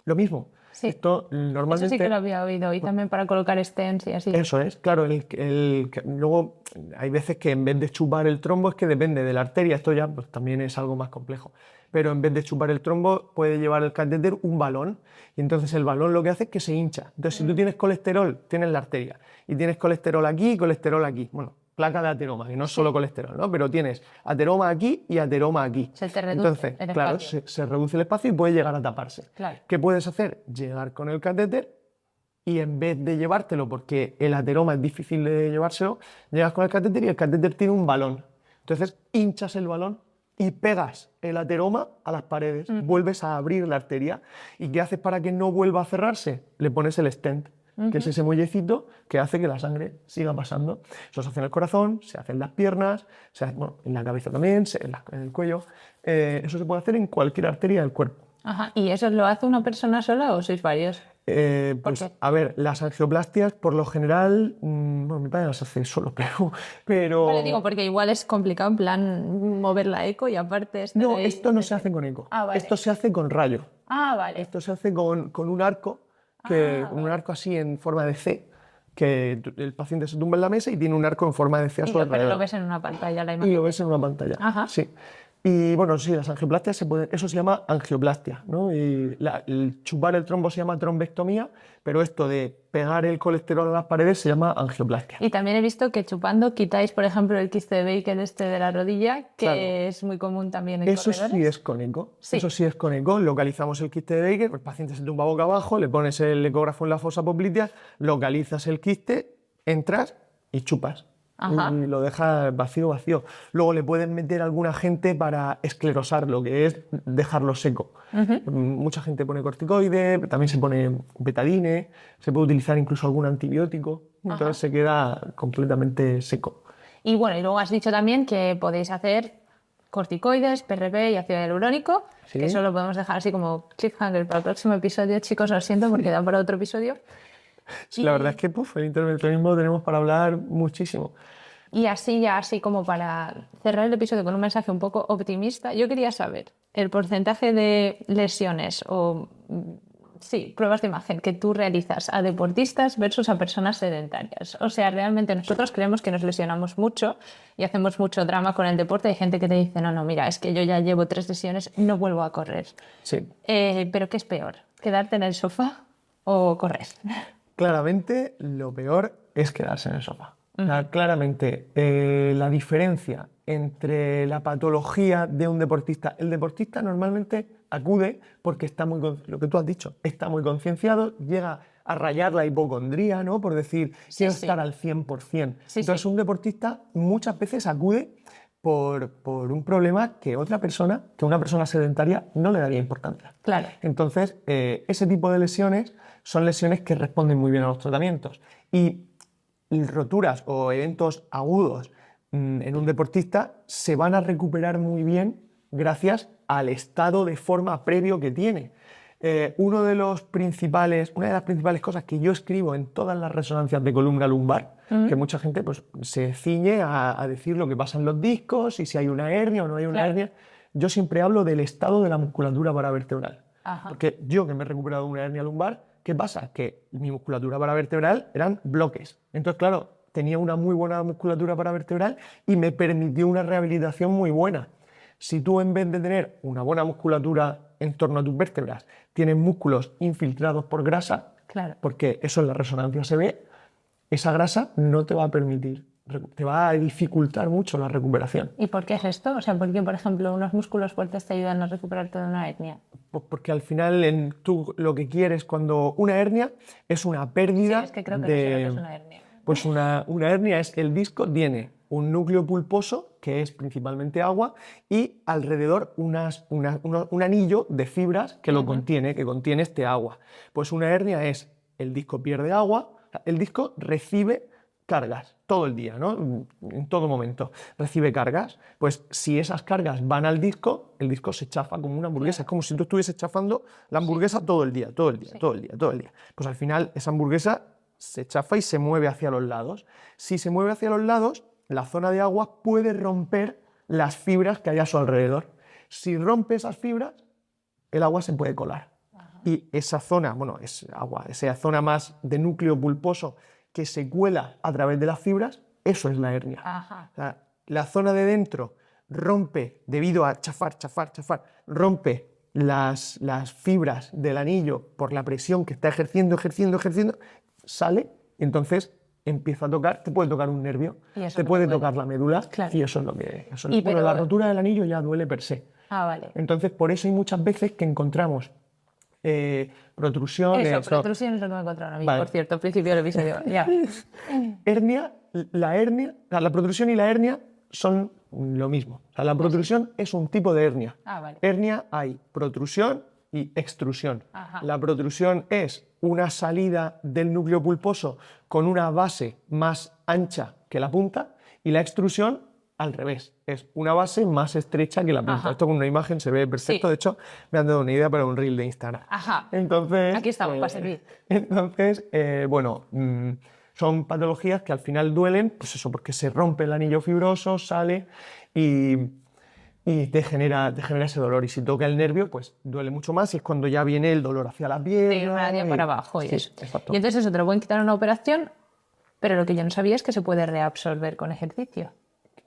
lo mismo. Sí. Esto Eso normalmente... sí que lo había oído. Y también para colocar stents y así. Eso es, claro. Luego hay veces que en vez de chupar el trombo es que depende de la arteria, esto ya pues, también es algo más complejo. Pero en vez de chupar el trombo puede llevar el catéter un balón y entonces el balón lo que hace es que se hincha. Entonces si tú tienes colesterol, tienes la arteria y tienes colesterol aquí y colesterol aquí. Bueno, placa de ateroma, que no es solo colesterol, ¿no? Pero tienes ateroma aquí y ateroma aquí. Se te reduce Entonces, el claro, espacio. se reduce el espacio y puede llegar a taparse. Claro. ¿Qué puedes hacer? Llegar con el catéter y en vez de llevártelo, porque el ateroma es difícil de llevárselo, llegas con el catéter y el catéter tiene un balón. Entonces hinchas el balón y pegas el ateroma a las paredes, vuelves a abrir la arteria. ¿Y qué haces para que no vuelva a cerrarse? Le pones el stent, que es ese muellecito que hace que la sangre siga pasando. Eso se hace en el corazón, se hace en las piernas, se hace, bueno, en la cabeza también, en el cuello. Eso se puede hacer en cualquier arteria del cuerpo. Ajá. ¿Y eso lo hace una persona sola o sois varios? Pues qué? a ver, las angioplastias por lo general, bueno, mi padre las hace solo, pero Vale, digo, porque igual es complicado en plan mover la eco y aparte... no, esto no se hace con eco, Ah, vale. esto se hace con rayo, Ah, vale. esto se hace con un arco, con un arco así en forma de C, que el paciente se tumba en la mesa y tiene un arco en forma de C a su Pero alrededor. lo ves en una pantalla la Y imagen. lo ves en una pantalla. Ajá. Sí. Y bueno, sí, las angioplastias eso se llama angioplastia, ¿no? Y el chupar el trombo se llama trombectomía, pero esto de pegar el colesterol a las paredes se llama angioplastia. Y también he visto que chupando quitáis, por ejemplo, el quiste de Baker de la rodilla, que Claro. es muy común también en Eso corredores. sí es con eco. Sí. Eso sí es con eco. Localizamos el quiste de Baker, el paciente se tumba boca abajo, le pones el ecógrafo en la fosa poplitea, localizas el quiste, entras y chupas. Ajá. Y lo dejas vacío. Luego le pueden meter algún agente para esclerosarlo, que es dejarlo seco. Mucha gente pone corticoide, también se pone betadine, se puede utilizar incluso algún antibiótico, entonces se queda completamente seco. Y bueno, y luego has dicho también que podéis hacer corticoides, PRP y ácido hialurónico, Sí. que eso lo podemos dejar así como cliffhanger para el próximo episodio. Chicos, lo siento porque da para otro episodio. Sí, la verdad es que el intervencionismo lo tenemos para hablar muchísimo. Y así ya, así como para cerrar el episodio con un mensaje un poco optimista, yo quería saber el porcentaje de lesiones o, sí, pruebas de imagen que tú realizas a deportistas versus a personas sedentarias. O sea, realmente nosotros creemos que nos lesionamos mucho y hacemos mucho drama con el deporte. Hay gente que te dice, no, mira, es que yo ya llevo 3 lesiones, no vuelvo a correr. Sí. Pero ¿qué es peor? ¿Quedarte en el sofá o correr? Claramente, lo peor es quedarse en el sofá. O sea, claramente, la diferencia entre la patología de un deportista, el deportista normalmente acude porque está lo que tú has dicho, está muy concienciado, llega a rayar la hipocondría, ¿no? Por decir, quiero sí. estar al 100%. Sí, Entonces, sí. un deportista muchas veces acude por un problema que una persona sedentaria no le daría importancia. Claro. Entonces, ese tipo de lesiones son lesiones que responden muy bien a los tratamientos. Y roturas o eventos agudos en un deportista se van a recuperar muy bien gracias al estado de forma previo que tiene. Una de las principales cosas que yo escribo en todas las resonancias de columna lumbar, que mucha gente pues, se ciñe a decir lo que pasa en los discos y si hay una hernia o no hay una Claro. hernia, yo siempre hablo del estado de la musculatura paravertebral. Ajá. Porque yo que me he recuperado de una hernia lumbar, ¿qué pasa? Que mi musculatura paravertebral eran bloques. Entonces, claro, tenía una muy buena musculatura paravertebral y me permitió una rehabilitación muy buena. Si tú en vez de tener una buena musculatura en torno a tus vértebras, tienes músculos infiltrados por grasa, Claro. porque eso en la resonancia se ve, esa grasa no te va a permitir, te va a dificultar mucho la recuperación. ¿Y por qué es esto? O sea, ¿por qué, por ejemplo, unos músculos fuertes te ayudan a recuperar toda una hernia? Pues porque al final tú lo que quieres cuando una hernia es una pérdida Sí, es que creo que no sé lo que es una hernia. Pues una hernia es el disco, tiene un núcleo pulposo, que es principalmente agua, y alrededor un anillo de fibras que lo contiene, que contiene este agua. Pues una hernia es el disco pierde agua, el disco recibe cargas todo el día, ¿no? En todo momento recibe cargas. Pues si esas cargas van al disco, el disco se chafa como una hamburguesa. Es como si tú estuvieses chafando la hamburguesa todo el día, todo el día, todo el día, todo el día. Pues al final esa hamburguesa se chafa y se mueve hacia los lados. Si se mueve hacia los lados, la zona de agua puede romper las fibras que hay a su alrededor. Si rompe esas fibras, el agua se puede colar. Y esa zona, bueno, es agua, esa zona más de núcleo pulposo que se cuela a través de las fibras, eso es la hernia. Ajá. O sea, la zona de dentro rompe, debido a chafar, rompe las fibras del anillo por la presión que está ejerciendo, sale y entonces empieza a tocar, te puede tocar un nervio, Y eso te no puede duele. tocar la médula, Claro. y eso es lo que... Y bueno, pero- la rotura del anillo ya duele per se. Ah, vale. Entonces, por eso hay muchas veces que encontramos protrusiones... Eso, protrusión es lo que me encontraron a mí, Vale. por cierto, al principio del episodio. Ya. Hernia, la protrusión y la hernia son lo mismo. O sea, la protrusión es un tipo de hernia. Ah, vale. Hernia hay protrusión y extrusión. Ajá. La protrusión es una salida del núcleo pulposo con una base más ancha que la punta, y la extrusión al revés, es una base más estrecha que la punta. Ajá. Esto con una imagen se ve perfecto, Sí. de hecho me han dado una idea para un reel de Instagram. Ajá. Entonces, Aquí estamos, para servir. Entonces, bueno, son patologías que al final duelen, pues eso, porque se rompe el anillo fibroso, sale y te genera ese dolor. Y si toca el nervio, pues duele mucho más, y es cuando ya viene el dolor hacia la piel. De una día para abajo y sí, eso. exacto. Y entonces eso te lo pueden quitar en una operación, pero lo que yo no sabía es que se puede reabsorber con ejercicio.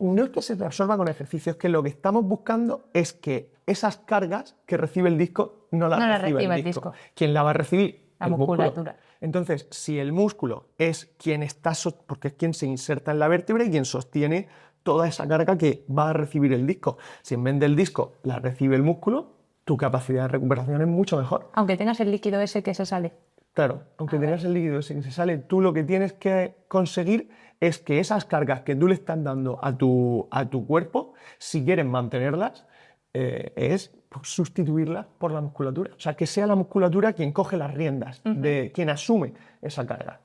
No es que se reabsorba con ejercicio, es que lo que estamos buscando es que esas cargas que recibe el disco no las No las reciba reciba el el disco. disco. ¿Quién la va a recibir? La El músculo. musculatura. Entonces, si el músculo es quien está, porque es quien se inserta en la vértebra y quien sostiene toda esa carga que va a recibir el disco. Si en vez del disco la recibe el músculo, tu capacidad de recuperación es mucho mejor. Aunque tengas el líquido ese que se sale. Claro, aunque tengas el líquido ese que se sale, tú lo que tienes que conseguir es que esas cargas que tú le estás dando a tu cuerpo, si quieres mantenerlas, es sustituirlas por la musculatura. O sea, que sea la musculatura quien coge las riendas, de quien asume esa carga.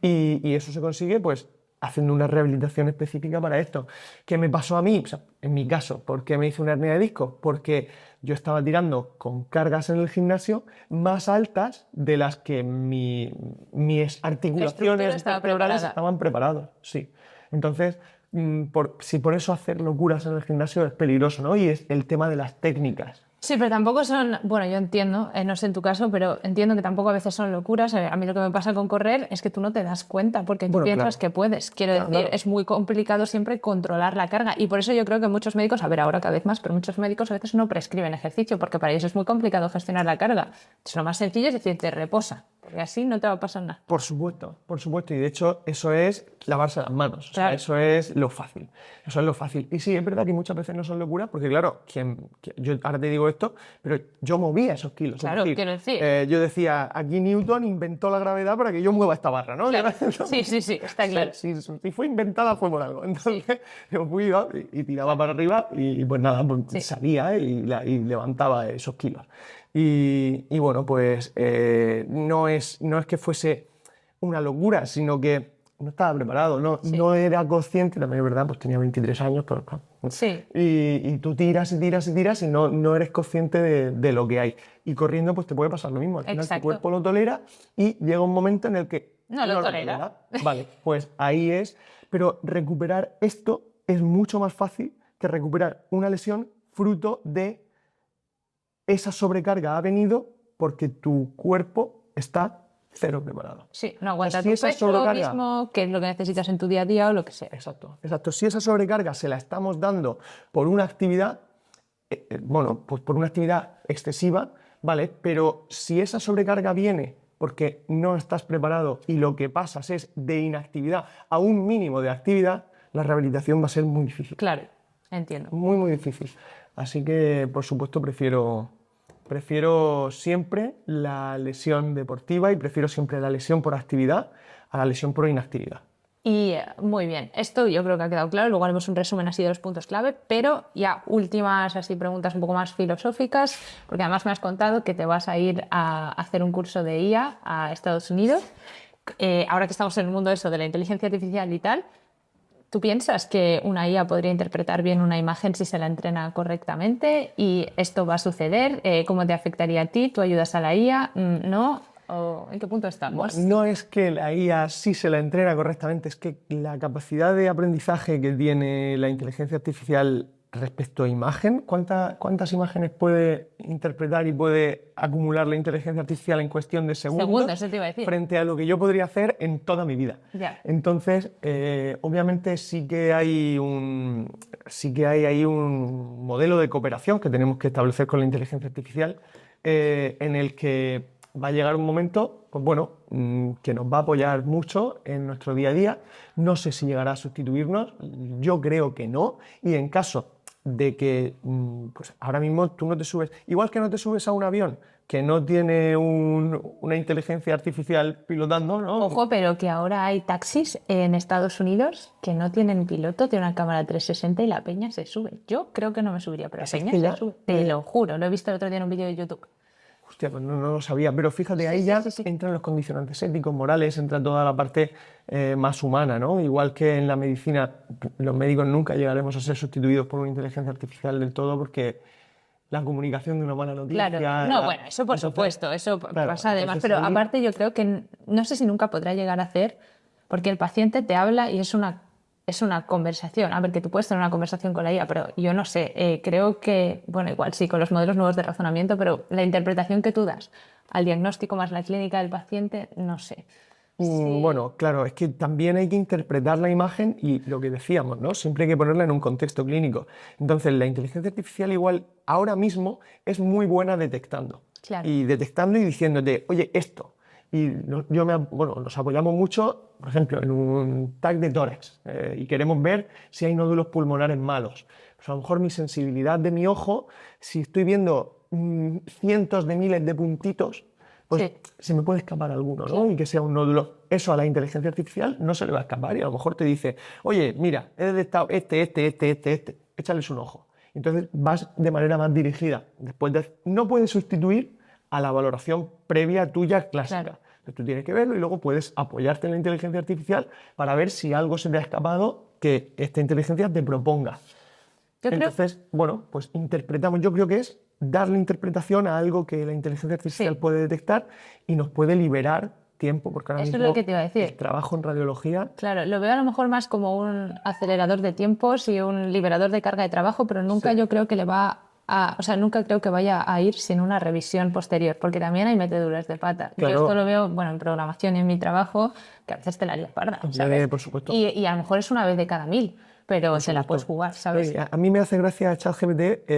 Y eso se consigue, pues, haciendo una rehabilitación específica para esto. ¿Qué me pasó a mí? O sea, en mi caso, ¿por qué me hice una hernia de disco? Porque yo estaba tirando con cargas en el gimnasio más altas de las que mis articulaciones estaba vertebrales preparada. estaban preparados. Sí. Entonces, si por eso hacer locuras en el gimnasio es peligroso, ¿no? Y es el tema de las técnicas. Sí, pero tampoco son, bueno, yo entiendo, no sé en tu caso, pero entiendo que tampoco a veces son locuras. A mí lo que me pasa con correr es que tú no te das cuenta porque tú Bueno, piensas claro. que puedes. Quiero Claro, decir, claro. es muy complicado siempre controlar la carga y por eso yo creo que muchos médicos, a ver, ahora cada vez más, pero muchos médicos a veces no prescriben ejercicio porque para ellos es muy complicado gestionar la carga. Entonces, lo más sencillo es decirte, reposa, porque así no te va a pasar nada. Por supuesto, y de hecho eso es lavarse las manos, o sea, Claro. eso es lo fácil, eso es lo fácil. Y sí, es verdad que muchas veces no son locuras, porque claro, yo ahora te digo esto, pero yo movía esos kilos. Claro, es quiero decir. yo decía, aquí Newton inventó la gravedad para que yo mueva esta barra, ¿no? Claro. Sí, está claro. Si fue inventada fue por algo. Entonces yo fui y tiraba para arriba y pues nada, pues Sí. salía y levantaba esos kilos. Y bueno, pues no es que fuese una locura, sino que no estaba preparado, no era consciente, también es verdad, pues tenía 23 años, pero claro. Sí. Y tú tiras y no eres consciente de lo que hay. Y corriendo pues te puede pasar lo mismo, al final Exacto. tu cuerpo lo tolera y llega un momento en el que No lo tolera. Vale, pues ahí es, pero recuperar esto es mucho más fácil que recuperar una lesión fruto de esa sobrecarga ha venido porque tu cuerpo está cero preparado. Sí, no aguanta Si tu esa peso sobrecarga- mismo, que es lo que necesitas en tu día a día o lo que sea. Exacto. Si esa sobrecarga se la estamos dando por una actividad, bueno, pues por una actividad excesiva, ¿vale? Pero si esa sobrecarga viene porque no estás preparado y lo que pasas es de inactividad a un mínimo de actividad, la rehabilitación va a ser muy difícil. Claro, entiendo. Muy, muy difícil. Así que, por supuesto, prefiero siempre la lesión deportiva y prefiero siempre la lesión por actividad a la lesión por inactividad. Y muy bien, esto yo creo que ha quedado claro, luego haremos un resumen así de los puntos clave, pero ya últimas así preguntas un poco más filosóficas, porque además me has contado que te vas a ir a hacer un curso de IA a Estados Unidos. Ahora que estamos en el mundo de la inteligencia artificial y tal, ¿tú piensas que una IA podría interpretar bien una imagen si se la entrena correctamente? ¿Y esto va a suceder? ¿Cómo te afectaría a ti? ¿Tú ayudas a la IA? ¿No? ¿O en qué punto estamos? No es que la IA sí se la entrena correctamente, es que la capacidad de aprendizaje que tiene la inteligencia artificial respecto a imagen, ¿cuántas imágenes puede interpretar y puede acumular la inteligencia artificial en cuestión de segundos Eso te iba a decir. frente a lo que yo podría hacer en toda mi vida? Ya. Entonces, obviamente sí que hay ahí un modelo de cooperación que tenemos que establecer con la inteligencia artificial en el que va a llegar un momento, pues bueno, que nos va a apoyar mucho en nuestro día a día. No sé si llegará a sustituirnos, yo creo que no. Y en caso de que pues ahora mismo tú no te subes, igual que no te subes a un avión que no tiene una inteligencia artificial pilotando, ¿no? Ojo, pero que ahora hay taxis en Estados Unidos que no tienen piloto, tienen una cámara 360 y la peña se sube. Yo creo que no me subiría, pero la peña se sube. Te lo juro, lo he visto el otro día en un vídeo de YouTube. Hostia, pues no lo sabía, pero fíjate, ahí ya entran los condicionantes éticos, morales, entra toda la parte más humana, ¿no? Igual que en la medicina, los médicos nunca llegaremos a ser sustituidos por una inteligencia artificial del todo porque la comunicación de una mala noticia... Claro, no, bueno, eso por supuesto, eso pasa además, pero aparte yo creo que no sé si nunca podrá llegar a hacer, porque el paciente te habla y es una conversación. A ver, que tú puedes tener una conversación con la IA, pero yo no sé, creo que, bueno, igual sí, con los modelos nuevos de razonamiento, pero la interpretación que tú das al diagnóstico más la clínica del paciente, no sé. Sí. Bueno, claro, es que también hay que interpretar la imagen y lo que decíamos, ¿no? Siempre hay que ponerla en un contexto clínico. Entonces, la inteligencia artificial igual ahora mismo es muy buena detectando. Claro. Y detectando y diciéndote, oye, esto. Y nos apoyamos mucho, por ejemplo, en un TAC de tórax y queremos ver si hay nódulos pulmonares malos. Pues a lo mejor mi sensibilidad de mi ojo, si estoy viendo cientos de miles de puntitos, pues se me puede escapar alguno, ¿no? Y que sea un nódulo. Eso a la inteligencia artificial no se le va a escapar y a lo mejor te dice, oye, mira, he detectado échales un ojo. Entonces vas de manera más dirigida. No puedes sustituir a la valoración previa tuya clásica. Claro. Entonces tú tienes que verlo y luego puedes apoyarte en la inteligencia artificial para ver si algo se te ha escapado que esta inteligencia te proponga. Entonces, bueno, pues interpretamos. Yo creo que es darle interpretación a algo que la inteligencia artificial puede detectar y nos puede liberar tiempo, porque ahora mismo es lo que te iba a decir. El trabajo en radiología... Claro, lo veo a lo mejor más como un acelerador de tiempos y un liberador de carga de trabajo, pero nunca yo creo que nunca creo que vaya a ir sin una revisión posterior, porque también hay meteduras de pata. Claro. Yo esto lo veo, bueno, en programación y en mi trabajo, que a veces te la lías parda, ¿sabes? Por supuesto. Y a lo mejor es una vez de cada 1000, pero se la puedes jugar, ¿sabes? A mí me hace gracia ChatGPT.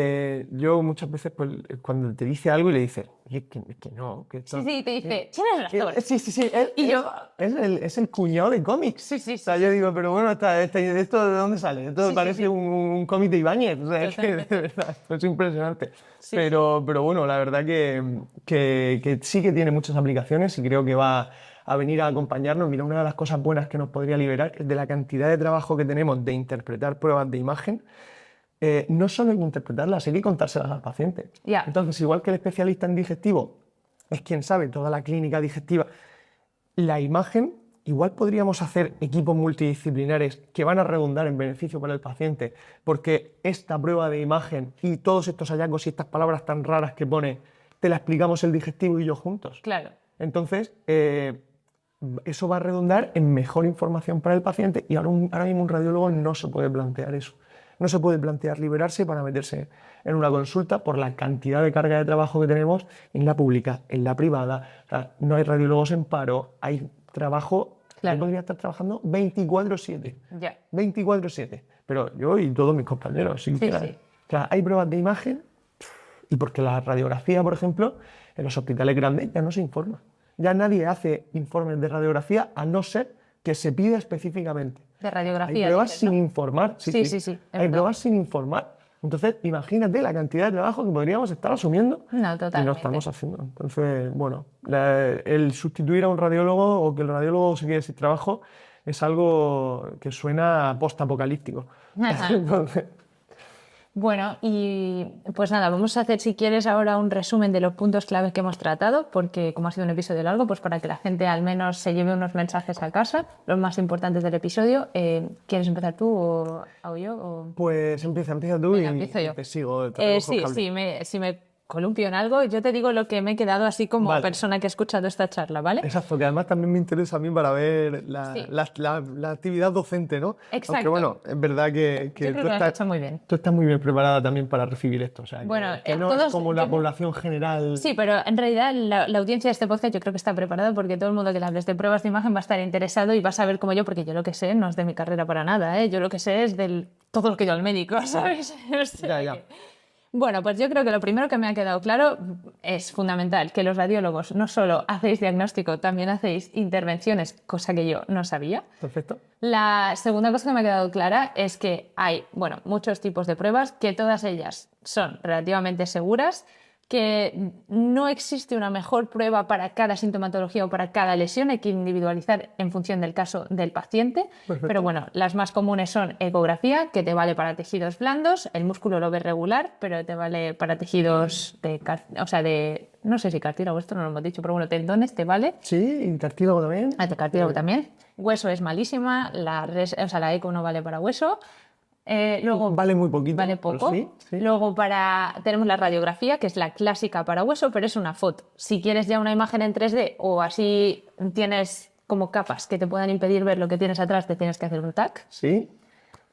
Yo muchas veces, pues, cuando te dice algo y le dices, oye, que no. Que esto, Sí, te dice, tienes razón. Sí. Y yo... Es el cuñado de cómics. Sí. O sea, yo digo, pero bueno, ¿esto de dónde sale? Esto parece un cómic de Ibáñez. O sea, es que, de verdad, es impresionante. Sí. Pero bueno, la verdad que sí que tiene muchas aplicaciones y creo que va a venir a acompañarnos. Mira, una de las cosas buenas que nos podría liberar es de la cantidad de trabajo que tenemos de interpretar pruebas de imagen. No solo hay que interpretarlas, hay que contárselas al paciente. Yeah. Entonces, igual que el especialista en digestivo es quien sabe toda la clínica digestiva, la imagen, igual podríamos hacer equipos multidisciplinares que van a redundar en beneficio para el paciente, porque esta prueba de imagen y todos estos hallazgos y estas palabras tan raras que pone, te la explicamos el digestivo y yo juntos. Claro. Entonces, eso va a redundar en mejor información para el paciente y ahora mismo un radiólogo no se puede plantear eso. No se puede plantear liberarse para meterse en una consulta por la cantidad de carga de trabajo que tenemos en la pública, en la privada. O sea, no hay radiólogos en paro, hay trabajo. Claro. Yo podría estar trabajando 24/7. Ya. 24/7. Pero yo y todos mis compañeros, Sí. O sea, hay pruebas de imagen y porque la radiografía, por ejemplo, en los hospitales grandes ya no se informa. Ya nadie hace informes de radiografía a no ser que se pida específicamente. De radiografía. Hay pruebas dices, ¿no? sin informar. Sí. Es Hay verdad. pruebas sin informar. Entonces, imagínate la cantidad de trabajo que podríamos estar asumiendo No, y no totalmente. estamos haciendo. Entonces, bueno, el sustituir a un radiólogo o que el radiólogo se quede sin trabajo es algo que suena post-apocalíptico. Ajá. Entonces, Bueno, y pues nada, vamos a hacer si quieres ahora un resumen de los puntos claves que hemos tratado, porque como ha sido un episodio largo, pues para que la gente al menos se lleve unos mensajes a casa, los más importantes del episodio. ¿Quieres empezar tú o hago yo? pues empieza tú Venga, y empiezo yo. te sigo. Te recojo el Sí, cable. si me columpio en algo, yo te digo lo que me he quedado así como Vale. persona que ha escuchado esta charla, ¿vale? Exacto, que además también me interesa a mí para ver Sí. la actividad docente, ¿no? Exacto. Aunque bueno, es verdad que Yo creo que lo has hecho muy bien. tú estás muy bien preparada también para recibir esto. O sea, Bueno, que no todos- es como la yo- población general. Sí, pero en realidad la audiencia de este podcast yo creo que está preparada porque todo el mundo que le hables de pruebas de imagen va a estar interesado y va a saber como yo, porque yo lo que sé no es de mi carrera para nada, ¿eh? Yo lo que sé es del todo lo que yo al médico, ¿sabes? O sea Ya. que- Bueno, pues yo creo que lo primero que me ha quedado claro es fundamental que los radiólogos no solo hacéis diagnóstico, también hacéis intervenciones, cosa que yo no sabía. Perfecto. La segunda cosa que me ha quedado clara es que hay, bueno, muchos tipos de pruebas, que todas ellas son relativamente seguras, que no existe una mejor prueba para cada sintomatología o para cada lesión, hay que individualizar en función del caso del paciente. Perfecto. Pero bueno, las más comunes son ecografía, que te vale para tejidos blandos, el músculo lo ves regular, pero te vale para tejidos de no sé si cartílago, esto no lo hemos dicho, pero bueno, tendones te vale. Sí, y cartílago también. De cartílago también. Hueso es malísima, la eco no vale para hueso. Luego Vale muy poquito. Vale pero poco. sí. Luego tenemos la radiografía, que es la clásica para hueso, pero es una foto. Si quieres ya una imagen en 3D o así tienes como capas que te puedan impedir ver lo que tienes atrás, te tienes que hacer un TAC. Sí.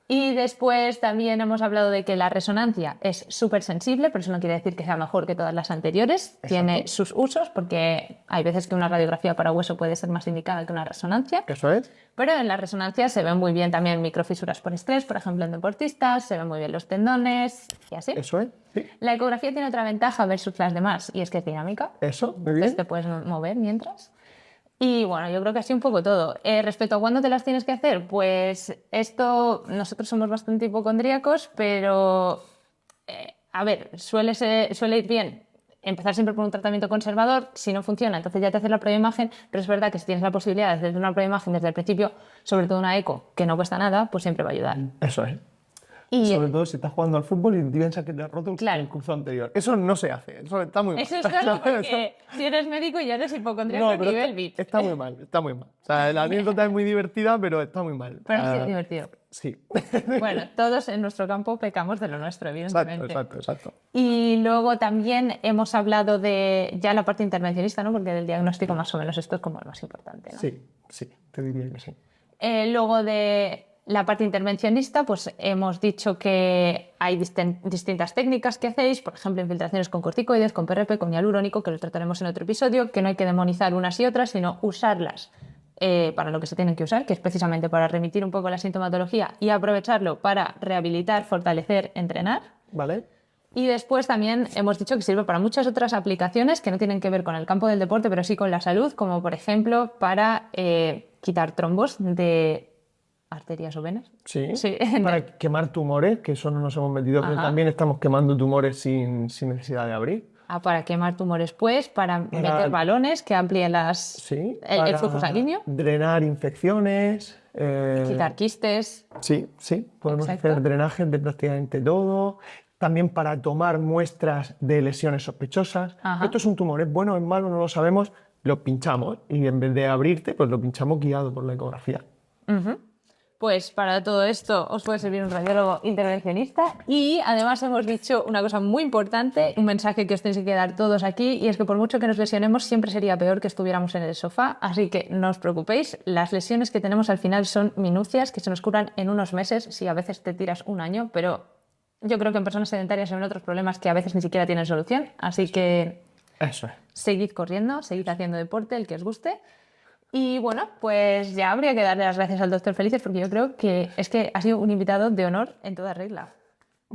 Y después también hemos hablado de que la resonancia es súper sensible, pero eso no quiere decir que sea mejor que todas las anteriores. Exacto. Tiene sus usos, porque hay veces que una radiografía para hueso puede ser más indicada que una resonancia. Eso es. Pero en la resonancia se ven muy bien también microfisuras por estrés, por ejemplo en deportistas, se ven muy bien los tendones y así. Eso es. Sí. La ecografía tiene otra ventaja versus las demás, y es que es dinámica. Eso, muy Entonces bien. te puedes mover mientras. Y bueno, yo creo que así un poco todo. Respecto a cuándo te las tienes que hacer, pues esto, nosotros somos bastante hipocondríacos, pero a ver, suele ir bien empezar siempre por un tratamiento conservador. Si no funciona, entonces ya te haces la prueba de imagen, pero es verdad que si tienes la posibilidad de hacer una prueba de imagen desde el principio, sobre todo una eco, que no cuesta nada, pues siempre va a ayudar. Eso es. Y Sobre todo si estás jugando al fútbol y piensas que te has roto el curso anterior. Eso no se hace. Eso está muy mal. eso es claro, porque si eres médico ya eres hipocondríaco a pero nivel VIP. está muy mal, está muy mal. O sea, la anécdota es muy divertida, pero está muy mal. Pero sí Ah, es divertido. Sí. Bueno, todos en nuestro campo pecamos de lo nuestro, evidentemente. Exacto. Y luego también hemos hablado de ya la parte intervencionista, ¿no? Porque del diagnóstico más o menos esto es como lo más importante, ¿no? Sí, te diría que sí. Luego de la parte intervencionista, pues hemos dicho que hay distintas técnicas que hacéis, por ejemplo, infiltraciones con corticoides, con PRP, con hialurónico, que lo trataremos en otro episodio, que no hay que demonizar unas y otras, sino usarlas para lo que se tienen que usar, que es precisamente para remitir un poco la sintomatología y aprovecharlo para rehabilitar, fortalecer, entrenar. ¿Vale? Y después también hemos dicho que sirve para muchas otras aplicaciones que no tienen que ver con el campo del deporte, pero sí con la salud, como por ejemplo para quitar trombos de arterias o venas. Sí. Sí. Para quemar tumores, que eso no nos hemos metido, pero Ajá. también estamos quemando tumores sin necesidad de abrir. Para quemar tumores, pues, para meter balones que amplíen Sí. el flujo sanguíneo. Drenar infecciones. Quitar quistes. Sí. Podemos Exacto. hacer drenajes de prácticamente todo. También para tomar muestras de lesiones sospechosas. Ajá. Esto es un tumor, ¿es bueno o es malo? No lo sabemos. Lo pinchamos y en vez de abrirte, pues lo pinchamos guiado por la ecografía. Pues para todo esto os puede servir un radiólogo intervencionista. Y además hemos dicho una cosa muy importante, un mensaje que os tenéis que dar todos aquí, y es que por mucho que nos lesionemos, siempre sería peor que estuviéramos en el sofá. Así que no os preocupéis, las lesiones que tenemos al final son minucias que se nos curan en unos meses. Sí, a veces te tiras un año, pero yo creo que en personas sedentarias se ven otros problemas que a veces ni siquiera tienen solución. Así que Eso es. seguid corriendo, seguid haciendo deporte, el que os guste. Y bueno, pues ya habría que darle las gracias al doctor Felices, porque yo creo que es que ha sido un invitado de honor en toda regla.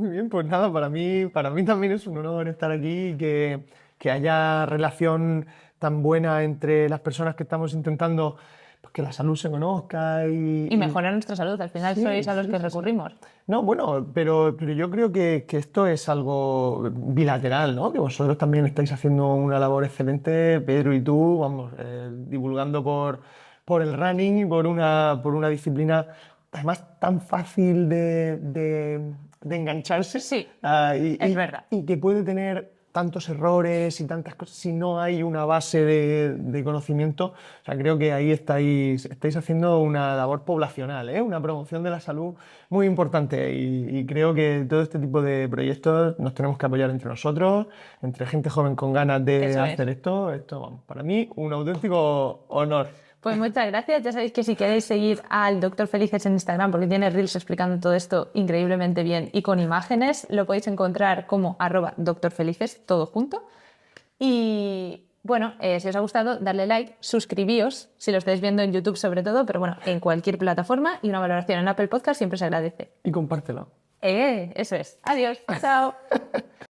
Muy bien, pues nada, para mí también es un honor estar aquí y que haya relación tan buena entre las personas que estamos intentando pues, que la salud se conozca Y mejorar nuestra salud, al final Sí, sois a los sí, que sí, sí. recurrimos. No, bueno, pero yo creo que esto es algo bilateral, ¿no? Que vosotros también estáis haciendo una labor excelente, Pedro y tú, vamos, divulgando por el running y por una disciplina además tan fácil de engancharse Sí, y, es verdad. y que puede tener tantos errores y tantas cosas si no hay una base de conocimiento. O sea, creo que ahí estáis haciendo una labor poblacional, ¿eh? Una promoción de la salud muy importante y creo que todo este tipo de proyectos nos tenemos que apoyar entre nosotros, entre gente joven con ganas de Eso es. hacer esto, vamos, para mí un auténtico honor. Pues muchas gracias. Ya sabéis que si queréis seguir al Doctor Felices en Instagram, porque tiene reels explicando todo esto increíblemente bien y con imágenes, lo podéis encontrar como @doctorfelices, todo junto. Y bueno, si os ha gustado, darle like, suscribíos, si lo estáis viendo en YouTube sobre todo, pero bueno, en cualquier plataforma, y una valoración en Apple Podcast siempre se agradece. Y compártelo. Eso es. Adiós. Chao.